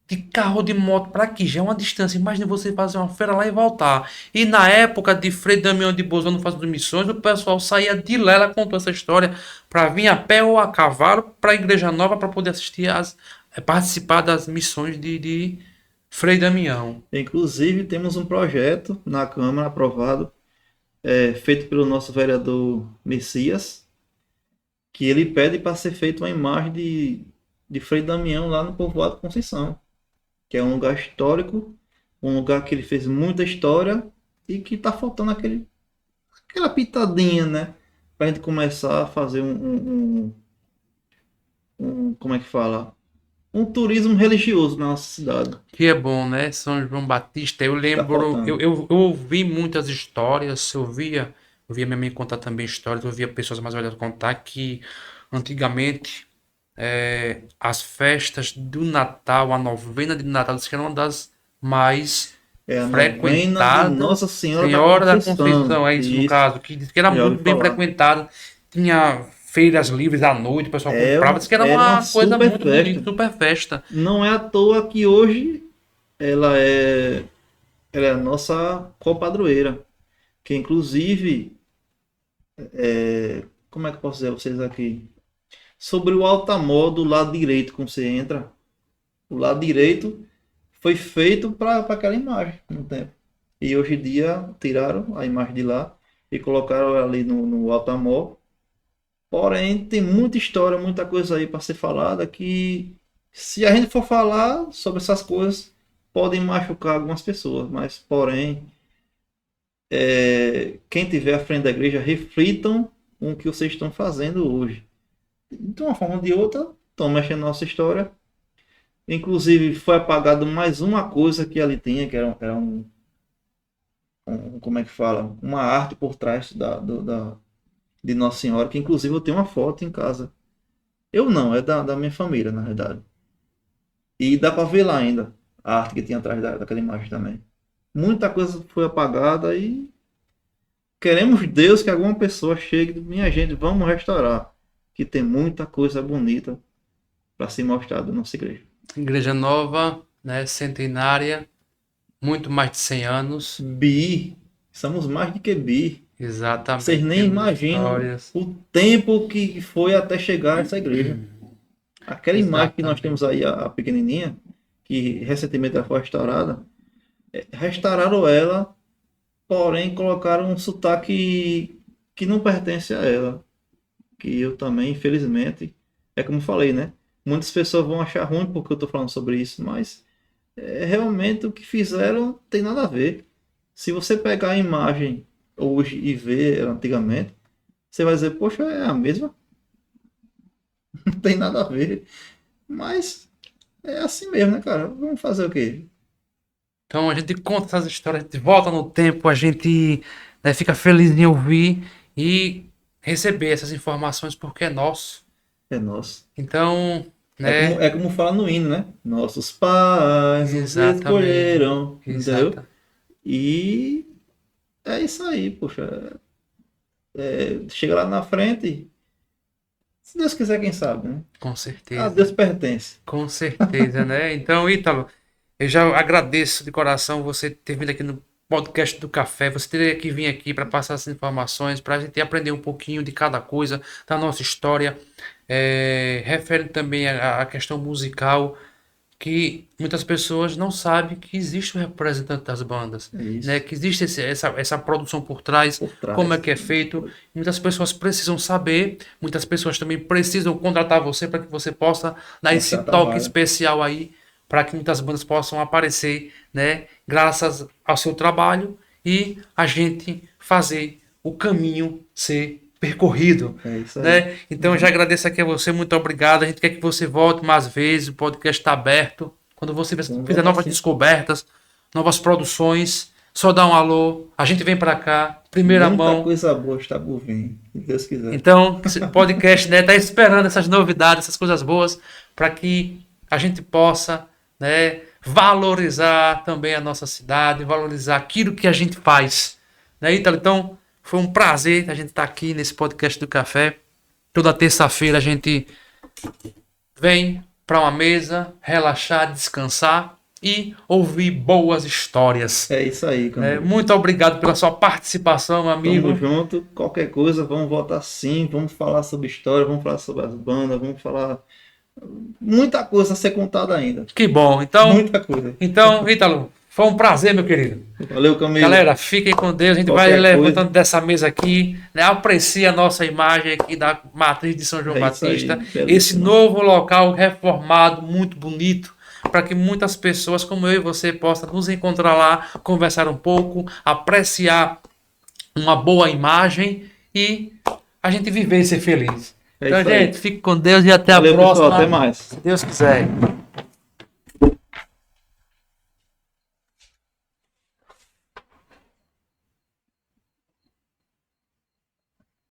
de carro de moto para aqui, já é uma distância. Imagina você fazer uma feira lá e voltar. E na época de Frei Damião de Bolzano fazendo missões, o pessoal saía de lá, ela contou essa história, para vir a pé ou a cavalo para a Igreja Nova para poder assistir participar das missões de Frei Damião. Inclusive, temos um projeto na Câmara aprovado, feito pelo nosso vereador Messias, que ele pede para ser feita uma imagem de Frei Damião lá no povoado Conceição, que é um lugar histórico, um lugar que ele fez muita história e que está faltando aquela pitadinha, né? Para a gente começar a fazer como é que fala? Um turismo religioso na nossa cidade. Que é bom, né? São João Batista. Eu Tá lembro, faltando. eu ouvi muitas histórias, eu via minha mãe contar também histórias, eu via pessoas mais velhas contar que antigamente as festas do Natal, a novena de Natal, diz que era uma das mais É a novena de frequentadas. Nossa Senhora da Senhora da Conceição. Conceição, é isso no Isso, caso, que diz que era já muito ouvi bem falar. frequentada. Tinha feiras livres à noite, o pessoal comprava, diz que era Era uma uma coisa super muito bonita, festa. super festa. Não é à toa que hoje ela é, ela é a nossa copadroeira. Que inclusive, como é que eu posso dizer a vocês aqui? Sobre o altar-mor do lado direito, quando você entra, o lado direito foi feito para aquela imagem no tempo. E hoje em dia tiraram a imagem de lá e colocaram ali no altar-mor. Porém, tem muita história, muita coisa aí para ser falada que se a gente for falar sobre essas coisas, podem machucar algumas pessoas, mas porém, quem tiver à frente da igreja, reflitam com o que vocês estão fazendo hoje. De uma forma ou de outra, estão mexendo na nossa história. Inclusive, foi apagado mais uma coisa que ali tinha, que era como é que fala? Uma arte por trás de Nossa Senhora, que inclusive eu tenho uma foto em casa Eu não, é da minha família, na verdade. E dá pra ver lá ainda a arte que tinha atrás daquela imagem também. Muita coisa foi apagada e queremos Deus que alguma pessoa chegue, minha gente, vamos restaurar. Que tem muita coisa bonita para ser mostrada na nossa igreja. Igreja nova, né, centenária, muito mais de 100 anos. Bi, somos mais do que bi. Vocês Exatamente. nem Temos imaginam histórias. o tempo que foi até chegar essa igreja. Aquela imagem que nós temos Exatamente. aí, a pequenininha, que recentemente ela foi restaurada, restauraram ela, porém colocaram um sotaque que não pertence a ela. Que eu também, infelizmente, é como eu falei, né? Muitas pessoas vão achar ruim porque eu estou falando sobre isso, mas realmente o que fizeram tem nada a ver. Se você pegar a imagem hoje e ver ela antigamente, você vai dizer, poxa, é a mesma, não tem nada a ver. Mas é assim mesmo, né, cara? Vamos fazer o quê? Então a gente conta essas histórias, a gente volta no tempo, a gente, né, fica feliz em ouvir e receber essas informações porque é nosso. É nosso. Então, É como, né? é como fala no hino, né? Nossos pais nos Exatamente. escolheram, entendeu? Exata. E é isso aí, poxa. Chega lá na frente, se Deus quiser, quem sabe, né? Com A certeza. Deus pertence. Com certeza, né? Então, Ítalo, eu já agradeço de coração você ter vindo aqui no podcast do Café, você ter que vir aqui para passar essas informações, para a gente aprender um pouquinho de cada coisa da nossa história, referente também à questão musical, que muitas pessoas não sabem que existe um representante das bandas, É né? isso. Que existe essa produção por trás, Por como é trás. que é feito. Muitas pessoas precisam saber, muitas pessoas também precisam contratar você para que você possa dar esse Mostrar toque trabalho. especial aí, para que muitas bandas possam aparecer, né? Graças ao seu trabalho e a gente fazer o caminho ser percorrido, É isso aí. né? Então eu já agradeço aqui a você, muito obrigado. A gente quer que você volte mais vezes, o podcast está aberto. Quando você Vamos fizer voltar novas sim. descobertas, novas produções, só dá um alô, a gente vem para cá, primeira Muita mão. coisa boa está por vir. Se Deus quiser. Então, esse podcast, né, tá esperando essas novidades, essas coisas boas, para que a gente possa, né, valorizar também a nossa cidade, valorizar aquilo que a gente faz, né, Ítalo? Então, foi um prazer a gente estar aqui nesse podcast do Café. Toda terça-feira a gente vem para uma mesa, relaxar, descansar e ouvir boas histórias. É isso aí, Camilo. Muito obrigado pela sua participação, meu Tamo amigo. junto. Qualquer coisa, vamos voltar sim. Vamos falar sobre história, vamos falar sobre as bandas, vamos falar muita coisa a ser contada ainda. Que bom. Então, Muita coisa. Ítalo, foi um prazer, meu querido. Valeu, Camilo. Galera, fiquem com Deus. A gente vai Qualquer coisa. levantando dessa mesa aqui, né? Aprecie a nossa imagem aqui da Matriz de São João É isso aí. Batista. Esse Belíssima. novo local reformado, muito bonito, para que muitas pessoas como eu e você possam nos encontrar lá, conversar um pouco, apreciar uma boa imagem e a gente viver e ser feliz. É Então, isso aí. gente, fique com Deus e até a Valeu, pessoal. Até próxima, mais. se Deus quiser.